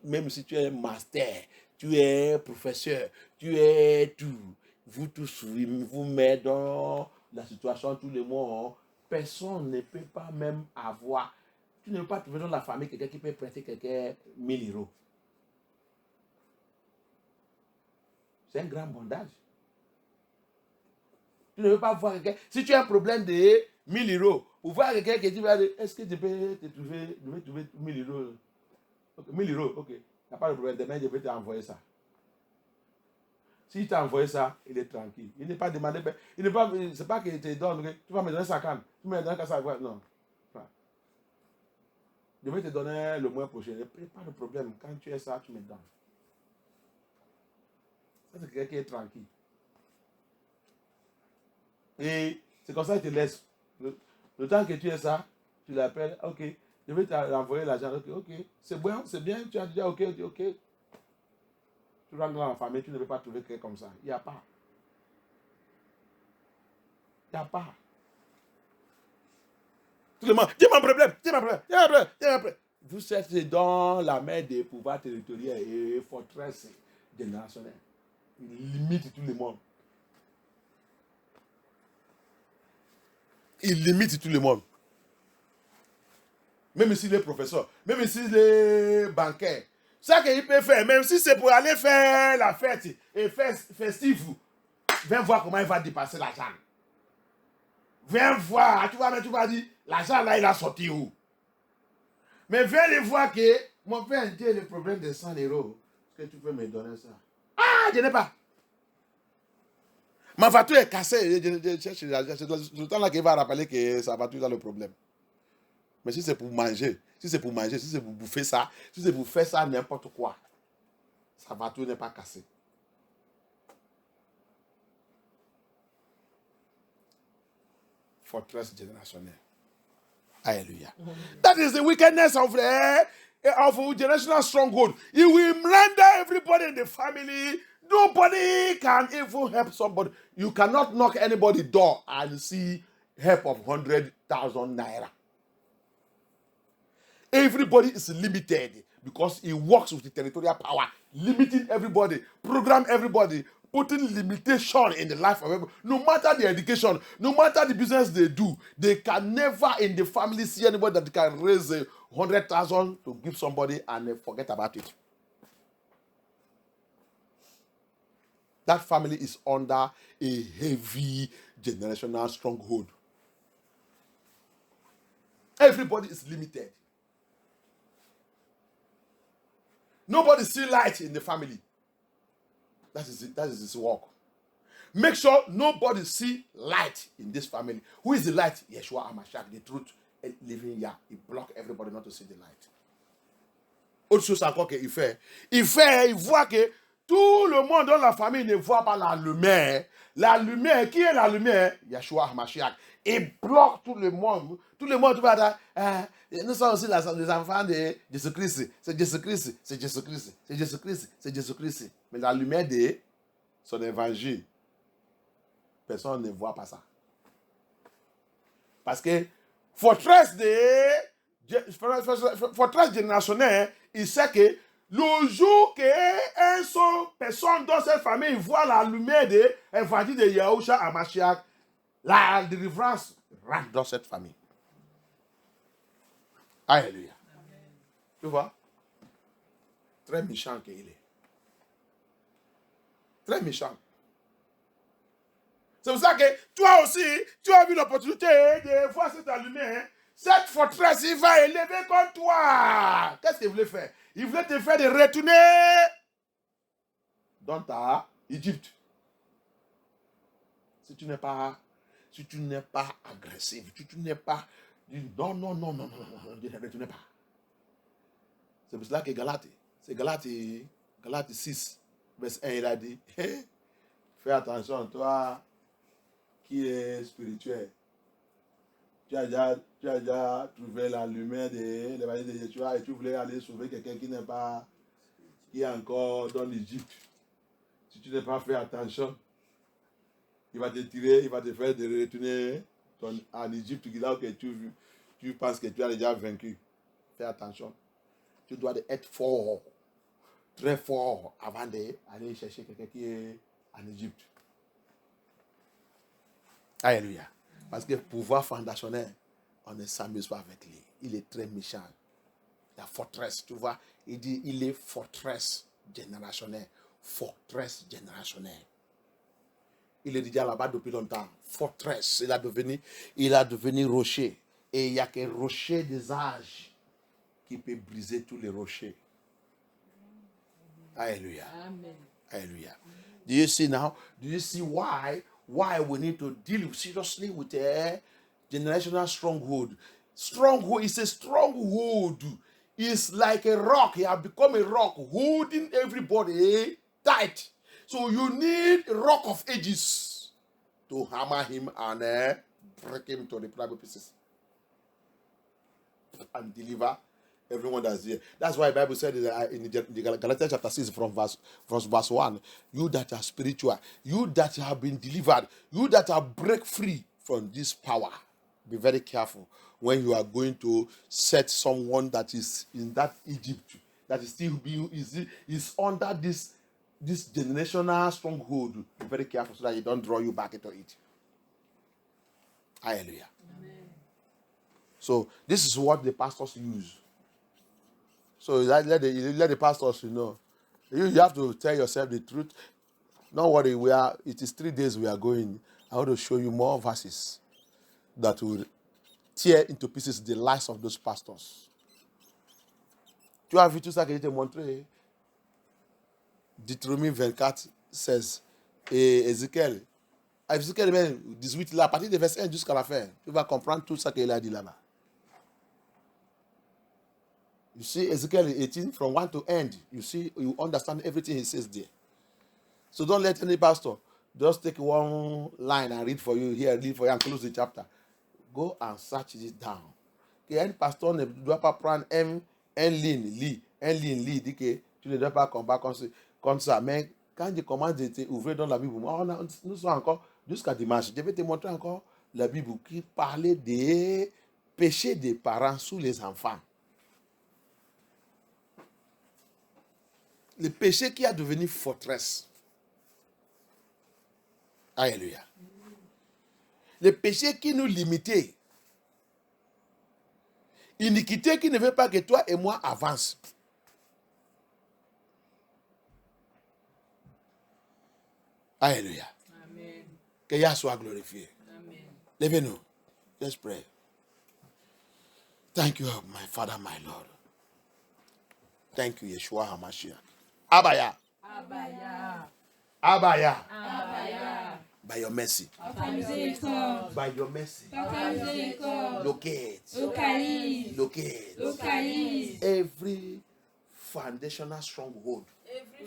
A: même si tu es master, tu es professeur, tu es tout, vous tous, vous mettez dans la situation tout le monde. Personne ne peut pas même avoir. Tu ne peux pas trouver dans la famille quelqu'un qui peut prêter quelqu'un 1000 euros. C'est un grand bondage. Tu ne peux pas voir quelqu'un. Si tu as un problème de 1000 euros, ou voir quelqu'un qui dit est-ce que tu peux te trouver 1000 euros? Okay, 1000 euros, ok. Il n'y a pas de problème. Demain, je vais t'envoyer ça. Si t'a envoyé ça, il est tranquille. Il n'est pas demandé. Il n'est pas. C'est pas qu'il te donne. Okay? Tu vas me donner 50. Tu me donnes 50. Non. Je vais te donner le mois prochain. Il n'y a pas de problème. Quand tu es ça, tu me donnes. Ça, c'est quelqu'un qui est tranquille. Et c'est comme ça qu'il te laisse. Le temps que tu es ça, tu l'appelles. Ok. Je vais t'envoyer l'argent. Ok. C'est bien. Tu as dit ok. Tu rentres dans la famille, tu ne peux pas trouver quelqu'un comme ça. Il n'y a pas. Il n'y a pas. Tout le monde, dis mon problème. Vous êtes dans la main des pouvoirs territoriaux et forteresse générationnelle. Il limite tout le monde. Il limite tout le monde. Même s'il est professeur, même s'il est banquier. Ça qu'il peut faire, même si c'est pour aller faire la fête et faire festif, viens voir comment il va dépasser l'argent. Viens voir, tu vas dire, l'argent là, il a sorti où? Mais viens les voir que, mon père, j'ai le problème de 100 euros. Est-ce que tu peux me donner ça? Ah, je n'ai pas. Ma voiture est cassée. Je cherche le temps là qu'il va rappeler que sa voiture a le problème. Mais si c'est pour manger, si c'est pour bouffer ça, si c'est pour faire ça n'importe quoi, sa voiture n'est pas cassée. Fortress générationnelle. Alléluia. That is the wickedness of generational stronghold. It will render everybody in the family. Nobody can even help somebody. You cannot knock anybody's door and see help of 100,000 naira. Everybody is limited because he works with the territorial power, limiting everybody, program everybody, putting limitation in the life of everybody. No matter the education, no matter the business they do, they can never in the family see anybody that can raise 100,000 to give somebody and forget about it. That family is under a heavy generational stronghold. Everybody is limited. Nobody sees light in the family. That is it. That is his work. Make sure nobody see light in this family. Who is the light? Yeshua HaMashiach, the truth living Yah. He block everybody not to see the light. Autre chose encore qu'il fait. Il voit que tout le monde dans la famille ne voit pas la lumière. La lumière, qui est la lumière? Yeshua HaMashiach. Il bloque tout le monde. Tout le monde va dire, nous sommes aussi les enfants de Jésus-Christ. C'est Jésus-Christ, c'est Jésus-Christ, c'est Jésus-Christ, c'est Jésus-Christ. Mais la lumière de son évangile, personne ne voit pas ça. Parce que forteresse générationnelle, il sait que Le jour qu'une seule personne dans cette famille voit la lumière de l'évangile de Yahushua à Mashiach, la délivrance rentre dans cette famille. Alléluia. Tu vois? Très méchant qu'il est. Très méchant. C'est pour ça que toi aussi, tu as vu l'opportunité de voir cette lumière. Cette forteresse, il va élever comme toi. Qu'est-ce qu'il voulait faire? Il voulait te faire de retourner dans ta Égypte. Si tu n'es pas agressif, si tu n'es pas... Non, ne retournez pas. C'est pour cela que Galates 6, verset 1, il a dit, fais attention, toi qui es spirituel. Tu as déjà trouvé la lumière de l'évangile de Yeshua et tu voulais aller sauver quelqu'un qui est encore dans l'Égypte. Si tu n'as pas fait attention, il va te tirer, il va te faire de retourner en Égypte, là où tu penses que tu as déjà vaincu. Fais attention. Tu dois être fort, très fort, avant d'aller chercher quelqu'un qui est en Égypte. Alléluia. Parce que pouvoir fondationnel, on ne s'amuse pas avec lui. Il est très méchant. La forteresse, tu vois, il dit, il est forteresse générationnelle. Forteresse générationnelle. Il est déjà là-bas depuis longtemps. Forteresse, il a devenu rocher. Et il n'y a que rocher des âges qui peut briser tous les rochers. Alléluia.
C: Amen.
A: Alléluia. Do you see now? Do you see why we need to deal seriously with a generational stronghold? Stronghold is a stronghold. It's like a rock. He has become a rock, holding everybody tight. So you need a rock of ages to hammer him and break him to the private pieces and deliver everyone that's here. That's why the Bible said in Galatians chapter 6 from verse 1, you that are spiritual, you that have been delivered, you that are break free from this power. Be very careful when you are going to set someone that is in that Egypt, that is still is under this generational stronghold. Be very careful so that you don't draw you back into it. Hallelujah.
C: Amen.
A: So this is what the pastors use. So let the pastors know. You have to tell yourself the truth. Don't worry, it is 3 days we are going. I want to show you more verses that will tear into pieces the lives of those pastors. Tu as vu tout ça que je t'ai montré? Deutéronome 24 says, et Ézéchiel, même 18, là, à partir du verset 1 jusqu'à la fin, tu vas comprendre tout ça qu'il a dit là-bas. You see Ezekiel 18 from 1 to end. You understand everything he says there. So don't let any pastor just take one line and read for you here, read for you and close the chapter. Go and search it down. Que un pasteur ne doit pas prendre un ligne, dit que tu ne dois pas combattre comme ça. Mais quand je commence à ouvrir dans la Bible, nous sommes encore jusqu'à dimanche. Je vais te montrer encore la Bible qui parlait des péchés des parents sous les enfants. Le péché qui a devenu forteresse. Alléluia. Le péché qui nous limitait. Iniquité qui ne veut pas que toi et moi avancent. Alléluia.
C: Amen.
A: Que Yah soit glorifié.
C: Amen.
A: Levez-nous. Let's pray. Thank you, my Father, my Lord. Thank you, Yeshua HaMashiach. Abaya.
C: Abaya.
A: Abaya.
C: Abaya.
A: By your mercy.
C: Miséricorde.
A: By your mercy.
C: Par ta miséricorde.
A: Locate.
C: Localise.
A: Locate.
C: Localise.
A: Every foundational stronghold.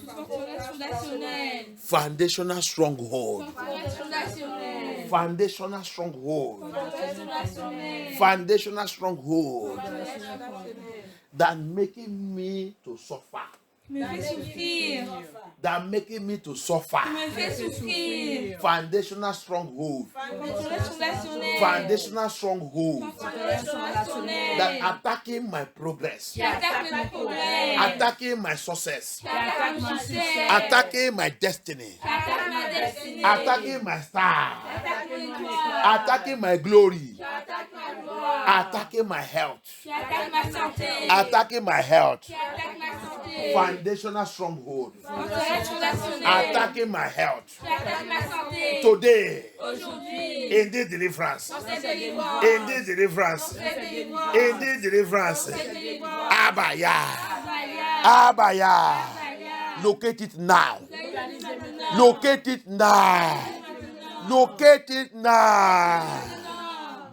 C: Forteresse fondationnelle.
A: Foundational stronghold.
C: Forteresse fondationnelle.
A: Foundational stronghold.
C: Forteresse fondationnelle.
A: Foundational stronghold.
C: Forteresse fondationnelle.
A: That making me to suffer.
C: Me fait souffrir.
A: that making me to suffer.
C: Me fait souffrir.
A: Foundational stronghold.
C: Relationnel.
A: Foundational stronghold
C: Relationnel.
A: that attacking my progress,
C: Qui attaque mes progrès.
A: attacking my success,
C: Qui attaque mon succès.
A: attacking my destiny,
C: Qui attaque ma destinée.
A: attacking my star,
C: Qui attaque mon étoile.
A: attacking my glory,
C: Qui attaque ma gloire.
A: attacking my health,
C: Qui attaque ma santé.
A: attacking my health.
C: Qui attaque ma santé.
A: Foundational stronghold
C: Forteresse relationnelle.
A: attacking my health.
C: Qui attaque ma santé.
A: Today,
C: Aujourd'hui.
A: in this deliverance,
C: Dans cette délivrance.
A: in this deliverance,
C: Cette délivrance.
A: in this deliverance,
C: Cette délivrance.
A: Abaya,
C: Abaya.
A: Abaya,
C: Abaya.
A: locate it now,
C: Maintenant.
A: locate it now, locate it now,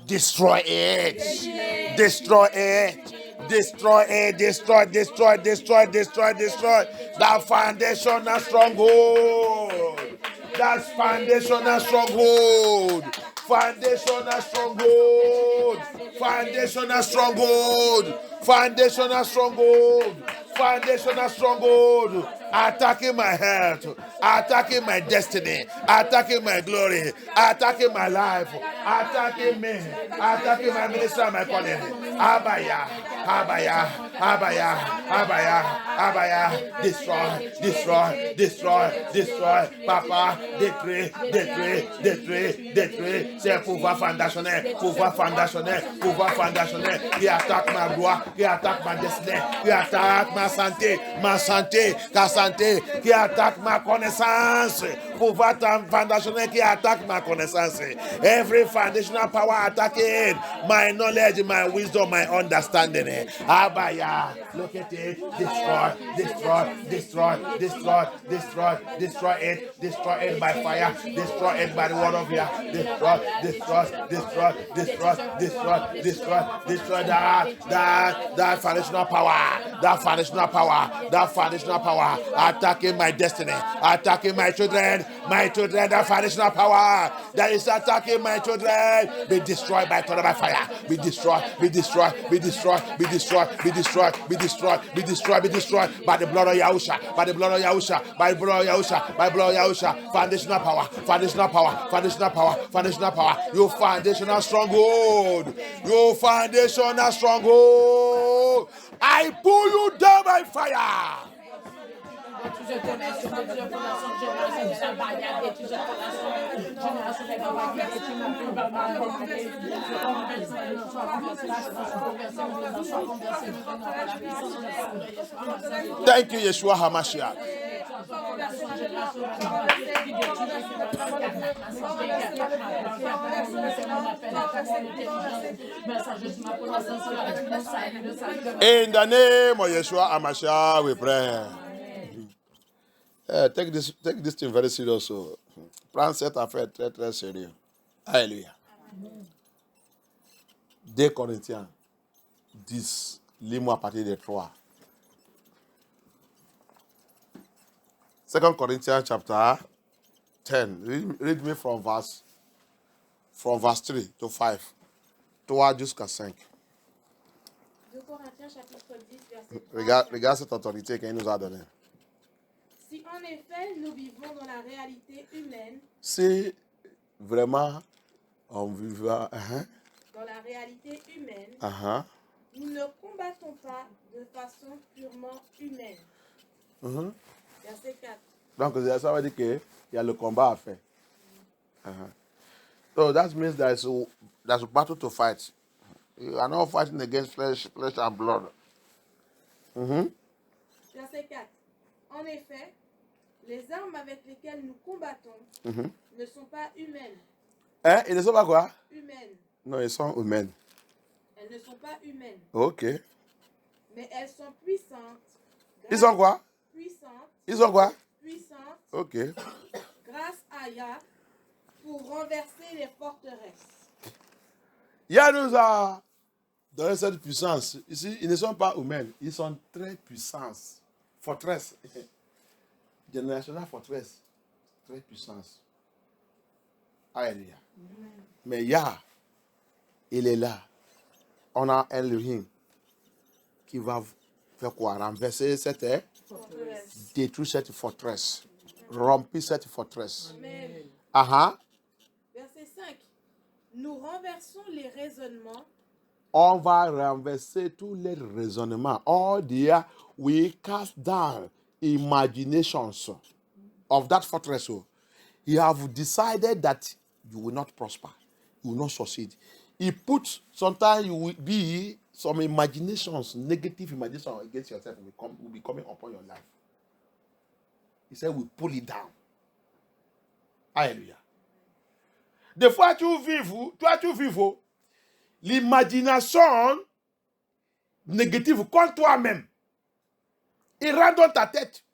A: destroy it, destroy it. Destroy it, destroy, destroy, destroy, destroy, destroy. That foundational stronghold. That's foundational stronghold. Foundational stronghold. Foundational stronghold. Foundational stronghold. Foundational stronghold. Attacking my health. Attacking my destiny. Attacking my glory. Attacking my life. Attacking me. Attacking my ministry and my calling. Abaya. Abaya. Abaya. Abaya. Abaya. Destroy. Destroy. Destroy. Destroy. Papa. Détruis. Détruis. Détruis. Détruis. C'est un pouvoir fondationnel. Pouvoir fondationnel. Pouvoir fondationnel. Qui attaque ma gloire. Qui attaque ma destinée. Qui attaque ma santé. Ma santé. Ta santé. Qui attaque ma connaissance. Pouvoir fondationnel qui attaque ma connaissance. Every foundational power attacking my knowledge, my wisdom, my understanding. Abaya. Look at it. Destroy. Destroy. Destroy. Destroy. Destroy. Destroy it. Destroy it by fire. Destroy it by the word of Yah. Destroy. Destroy. Destroy. Destroy. Destroy. Destroy. Destroy that foundational power. That foundational power. That foundational power. Attacking my destiny. Attacking my children. My children. That foundational power that is attacking my children. Be destroyed by thunder, by fire. Be destroyed. Be destroyed. Be destroyed. Be destroyed. Be destroyed. Be destroyed. Be destroyed. Be destroyed by the blood of Yahusha. By the blood of Yahusha. By the blood of Yahusha. By the blood of Yahusha. Foundational power. Foundational power. Foundational power. Foundational power. You foundational stronghold. You foundational stronghold. I pull you down by fire. Thank you, Yeshua HaMashiach. In the name of Yeshua HaMashiach, we pray. Take this thing very serious. So, prends cette affaire très très sérieux. Alléluia. 2 Corinthiens 10, lis-moi à partir de 3. 2 Corinthians chapter 10. Read me from verse 3 to 5. 3 jusqu'à 5.
B: 2 Corinthiens chapitre 10 verset 3.
A: Regarde cette autorité qu'il nous a donnée.
B: Si en effet nous vivons dans la réalité humaine,
A: Si vraiment on vivait
B: dans la réalité humaine, nous ne combattons pas de façon purement humaine. Verset 4.
A: Donc ça veut dire qu'il y a le combat à faire. So that means there's a battle to fight. You are not fighting against flesh and blood.
B: Verset 4. En effet, les armes avec lesquelles nous combattons ne sont pas humaines.
A: Hein? Ils ne sont pas quoi?
B: Humaines.
A: Non, ils sont humaines.
B: Elles ne sont pas humaines.
A: Ok.
B: Mais elles sont puissantes.
A: Ils sont quoi?
B: Puissantes.
A: Ils sont quoi?
B: Puissantes.
A: Ok.
B: Grâce à Yah pour renverser les forteresses.
A: Yah nous a donné cette puissance. Ici, ils ne sont pas humains. Ils sont très puissants. Forteresse. Generational fortress. Très puissance. Alléluia. Mais Yah, il est là. On a un Elohim qui va faire quoi? Renverser cette
B: forteresse.
A: Détruis cette forteresse. Remplis cette forteresse.
B: Amen.
A: Verset
B: 5. Nous renversons les raisonnements.
A: On va renverser tous les raisonnements. All the we cast down imaginations of that fortress. You have decided that you will not prosper. You will not succeed. He puts, sometimes you will be some imaginations, negative imaginations against yourself will be coming upon your life. He said, we pull it down. Alléluia. Des fois, tu vives l'imagination négative contre toi-même. Il rentre dans ta tête.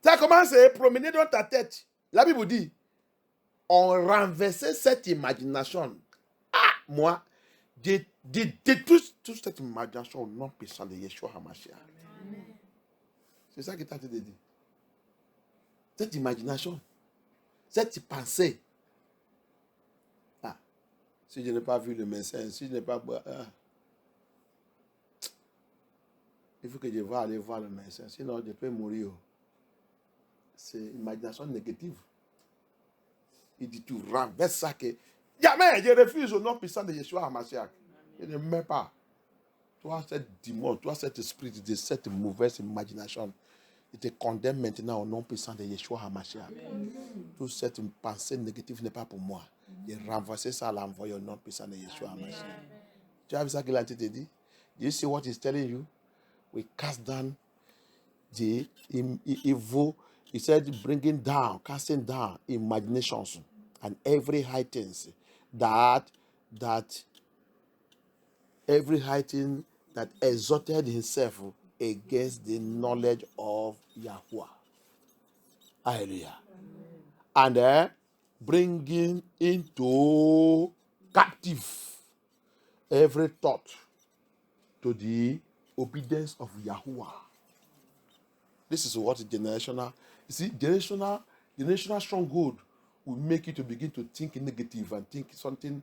A: Ça commence à promener dans ta tête. La Bible dit, on renversait cette imagination. Moi, détruis toute cette imagination au nom puissant de Yeshua HaMashiach. C'est ça qu'il t'a dit. Cette imagination, cette pensée. Si je n'ai pas vu le médecin, si je n'ai pas... il faut que je vais aller voir le médecin, sinon je peux mourir. C'est une imagination négative. Il dit, tu renverses ça que... Jamais, je refuse au nom puissant de Yeshua HaMashiach. Je ne mets pas. Toi, cette démon, toi, cet esprit de cette mauvaise imagination, il te condamne maintenant au nom puissant de Yeshua HaMashiach. Toute cette pensée négative n'est pas pour moi. Il renverser ça à l'envoyer au nom puissant de Yeshua HaMashiach. Tu as vu ça qu'il a été dit? Do you see what he's telling you? We cast down the evil. He said, bringing down, casting down imaginations and every high thing that every high thing that exalted himself against the knowledge of Yahuwah. Hallelujah. And bringing into captive every thought to the obedience of Yahuwah. This is what generational, you see, generational stronghold will make you to begin to think negative and think something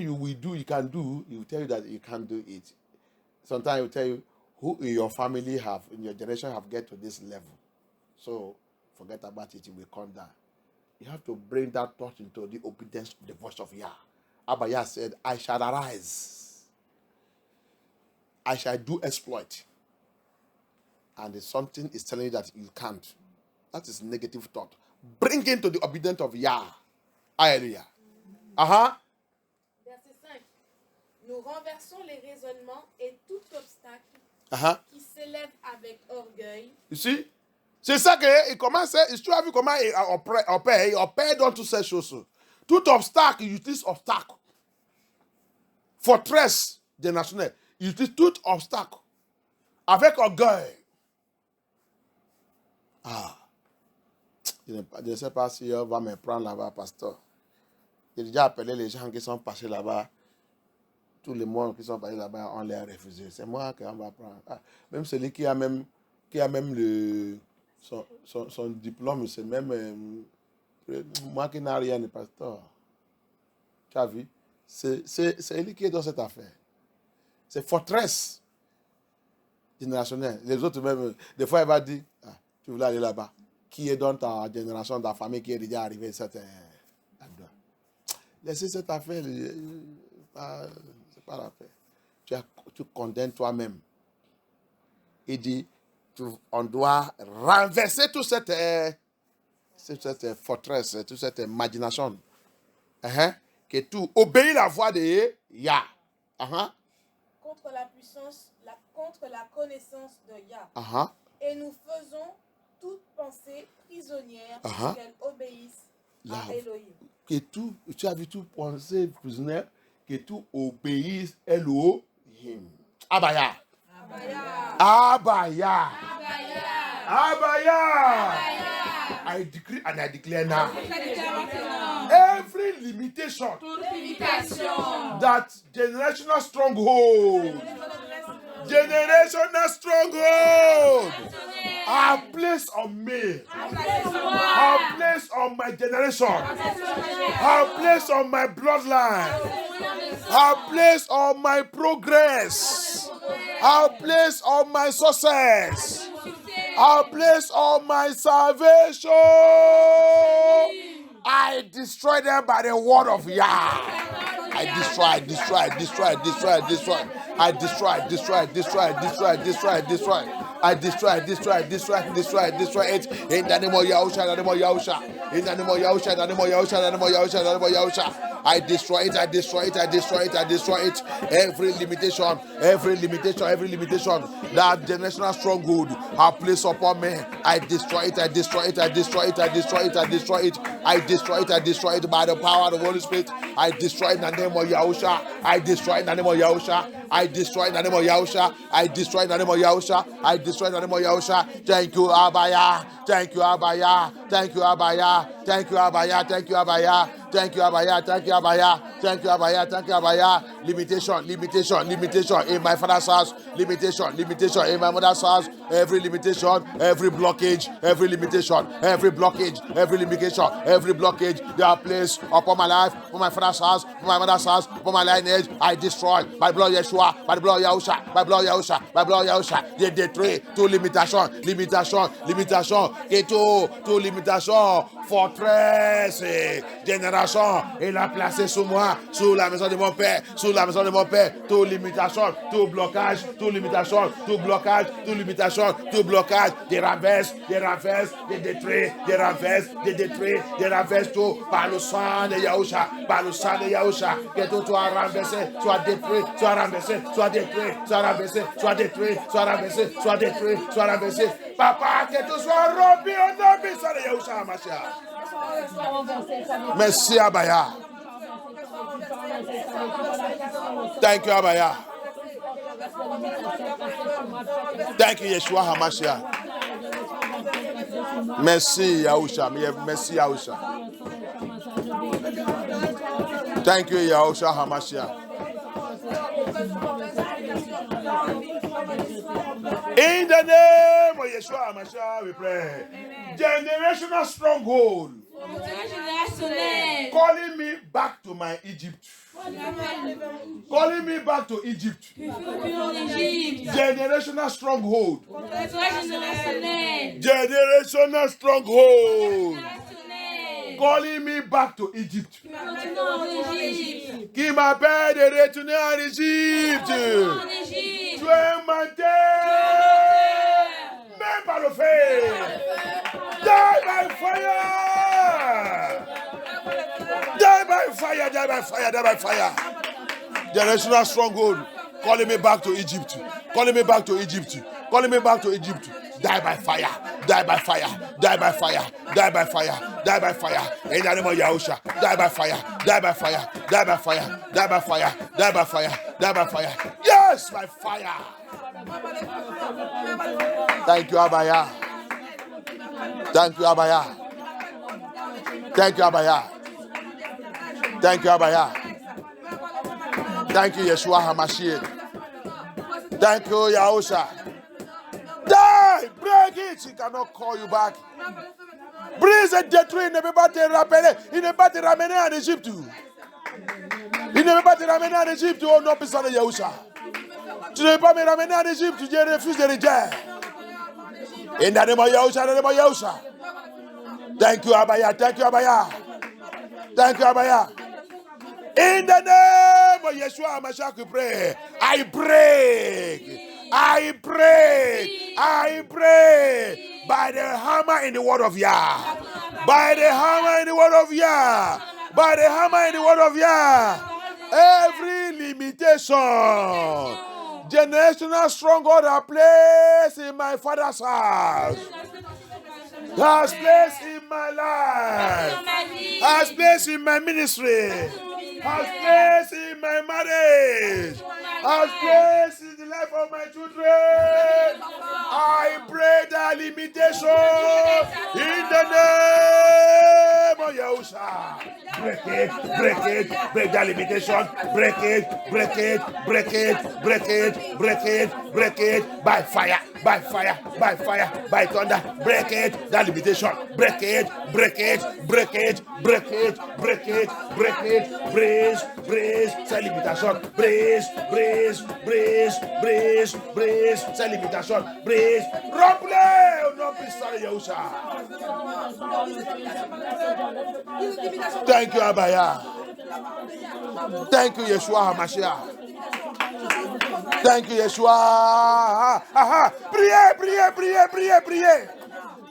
A: you will do, you can do, he will tell you that you can't do it. Sometimes he will tell you who in your family have, in your generation have get to this level. So forget about it, it will come down. You have to bring that thought into the obedience of the voice of Yah. Abba Yah said, I shall arise. I shall do exploit. And something is telling you that you can't. That is negative thought. Bring into the obedience of Yah. Hallelujah.
B: Verset 5. Nous renversons les raisonnements et tout obstacle qui s'élève avec orgueil.
A: You see? C'est ça qu'il commence, tu as vu comment il opère dans toutes ces choses. Tout obstacle, il utilise obstacle. Forteresse des nationaux, il utilise tout obstacle. Avec orgueil. Je ne sais pas si on va me prendre là-bas, pasteur. J'ai déjà appelé les gens qui sont passés là-bas. Tous les mois qui sont passés là-bas, on les a refusés. C'est moi qu'on va prendre. Même celui qui a même son diplôme, c'est même moi qui n'ai rien, pasteur. Tu as vu? C'est lui qui est dans cette affaire. C'est forteresse générationnelle. Les autres même, des fois, il va dire, tu voulais aller là-bas. Qui est dans ta génération, dans ta famille, qui est déjà arrivé là-dedans? Laissez cette affaire, c'est pas l'affaire. Tu condamnes toi-même. Il dit, on doit renverser toute cette forteresse, toute cette imagination. Que tout obéit la voix de Yah.
B: Contre la puissance, contre la connaissance de Yah. Et nous faisons toute pensée prisonnière pour qu'elle obéisse à Elohim.
A: Que tout, tu as vu tout pensée prisonnière, que tout obéisse Elohim. Abaya. Abaya. I decree and I declare now. Every limitation that generational stronghold are placed on me, are placed on my generation, are placed on my bloodline, are placed on my progress. I'll place all my success. I'll place all my salvation. I destroy them by the word of Yah. I destroy. I destroy it in the name of Yahusha, in the name of Yahusha, in the name of Yahusha, in the name of Yahusha, in the name of Yahusha, in the name of Yahusha. I destroy it. Every limitation that generational stronghold have placed upon me, I destroy it by the power of the Holy Spirit. I destroy it in the name of Yahusha. I destroy it in the name of Yahusha. Thank you, Abaya. Thank you, Abaya. Thank you, Abaya. Thank you, Abaya. Thank you, Abaya. Thank you, Abaya. Thank you, Abaya. Thank you, Abaya. Thank you, Abaya. Limitation in my father's house. Limitation in my mother's house. Every limitation, every blockage, every blockage they are placed upon my life, upon my father's house, upon my mother's house, upon my lineage. I destroy by the blood of Yeshua, by the blood of Yahusha, by the blood of Yahusha. They détruit toute limitation, et toute limitation, forteresse, génération, il a placé sous moi, sous la maison de mon père, toute limitation, tout blocage, des raverses, des détruits, tout par le sang de Yahusha, que tout soit renversé, soit détruit, soit renversé, soit détruit, soit renversé. Papa, que tout soit rompu au nom de Yahusha Mashiach. Merci Abaya. Thank you Abaya. Thank you Yeshua HaMashiach. Merci Yahusha. Thank you Yahusha HaMashiach. In the name of Yeshua HaMashiach we pray. Generational stronghold calling me back to my Egypt. Generational stronghold. Calling me back to Egypt. Qui m'appelle de retourner en Égypte. Tu es menteur. Même par le feu. Die by fire. Generational stronghold calling me back to Egypt. Die by fire. In the name of Yahusha. Die by fire. Yes, by fire. Thank you, Abaya. Thank you, Yeshua HaMashiach. Thank you, Yahusha. Die! Break it! He cannot call you back. Brise et détruis, il ne peut pas te ramener en Égypte. Au nom puissant de Yahusha. Tu ne peux pas me ramener en Égypte, je refuse de rejeter. In the name of Yahusha. Thank you, Abaya. In the name of Yeshua HaMashiach we pray. I pray by the hammer in the word of Yah. Every limitation, generational stronghold are placed in my father's house, has placed in my life, has placed in my ministry, has placed in my marriage, has placed in the life of my children. I pray that limitation in the name of Yahusha. Break that limitation. Break it by fire. by fire, by fire, by thunder. Break it, that limitation. Break it, break it, break it, break it, break it, break it. Breeze, breeze, c'est limitation. Breeze, breeze, breeze, breeze, breeze, c'est limitation. Breeze, remplis au nom puissant de Yahusha. Thank you, Abaya. Thank you, Yeshua HaMashiach. Thank you, Yeshua. Priez, priez, priez, priez, priez.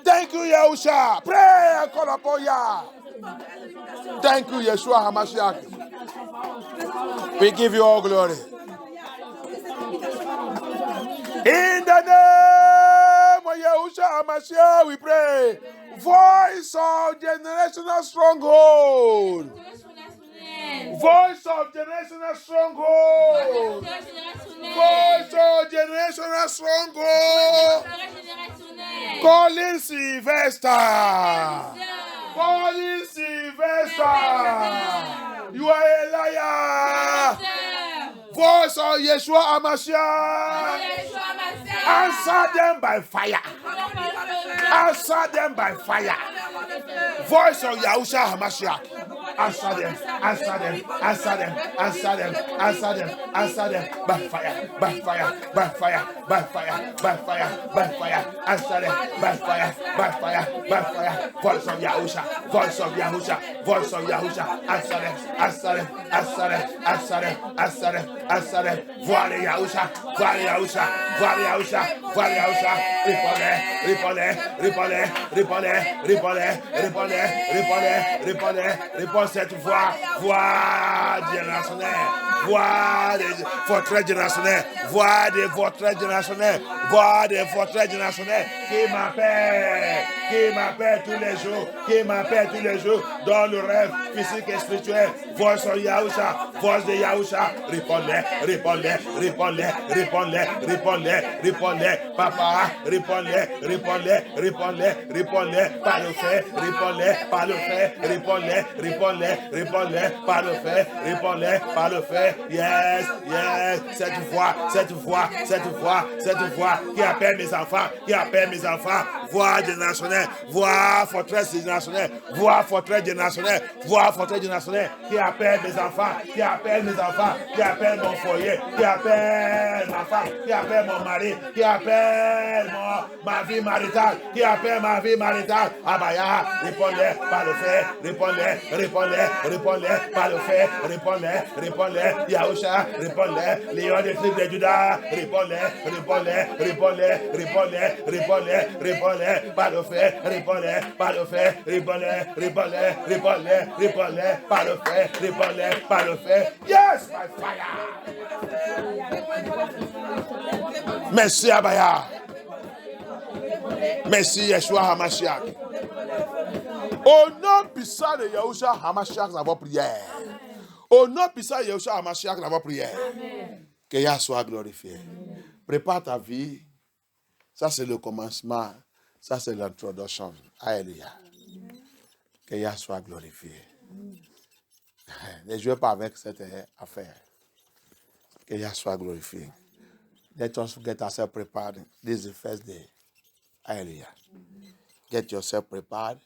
A: Thank you, Yahusha. Pray encore upon Yah. Thank you, Yeshua HaMashiach. We give you all glory. In the name of Yahusha HaMashiach, we pray. Voice of generational stronghold. Voice of generational stronghold. Voice of generational stronghold. Calling Sylvester. Calling Sylvester. You are a liar. Voice of Yeshua HaMashiach. Answer them by fire. Answer them by fire. Voice of Yahusha HaMashiach. Answer them, answer them, answer them, answer them, answer them, answer them by fire, by fire, by fire, by fire, by fire, by fire, answer them by fire, by fire, by fire. Voice of Yahusha, voice of Yahusha, voice of Yahusha, answer them, answer them, answer them, answer them, answer them, answer them. Voix de Yahusha, voix de Yahusha, voix de Yahusha, voix de Yahusha. Répondez, répondez, répondez, répondez, répondez, répondez, répondez, répondez, répondez cette voix, voix générationnelle, voix des forteresses générationnelles, voix des forteresses générationnelles, voix des forteresses générationnelles qui m'appelle tous les jours, qui m'appelle tous les jours dans le rêve physique et spirituel. Voix de Yahusha, voix de Yahusha, répondez, répondez, répondez, répondez, répondez, répondez, papa, répondez, répondez, répondez, répondez, par le fait, répondez, par le fait, répondez, répondez, répondez, par le fait, répondez, par le fait, yes, yes, cette voix, cette voix, cette voix, cette voix qui appelle mes enfants, qui appelle mes enfants, voix générationnelle, voix forteresse générationnelle, voix forteresse générationnelle, voix forteresse générationnelle, qui appelle mes enfants, qui appelle mes enfants, qui appelle mon foyer, qui appelle ma femme, qui appelle mon mari, qui appelle ma vie maritale, qui appelle ma vie maritale. Abaya, répondez par le fait, répondez, répondez, répondez par le fait, répondez, répondez, Yahusha, répondez, Lion des tribus de Juda, répondez, répondez, répondez, répondez, répondez, répondez par le fait, répondez par le fait, répondez, répondez, répondez, répondez par le fait, répondez par le fait. Yes, by fire. Merci Abaya. Merci Yeshua HaMashiach. Au nom puissant de Yahusha HaMashiach, nous avons prière. Au nom puissant de Yahusha HaMashiach, nous avons prière. Que Yah soit glorifié. Prépare ta vie. Ça, c'est le commencement. Ça, c'est l'introduction. Alléluia. Que Yah soit glorifié. Ne jouez pas avec cette affaire. Que Yah soit glorifié. Let us get ourselves prepared. This is the first day. Hallelujah. Get yourself prepared.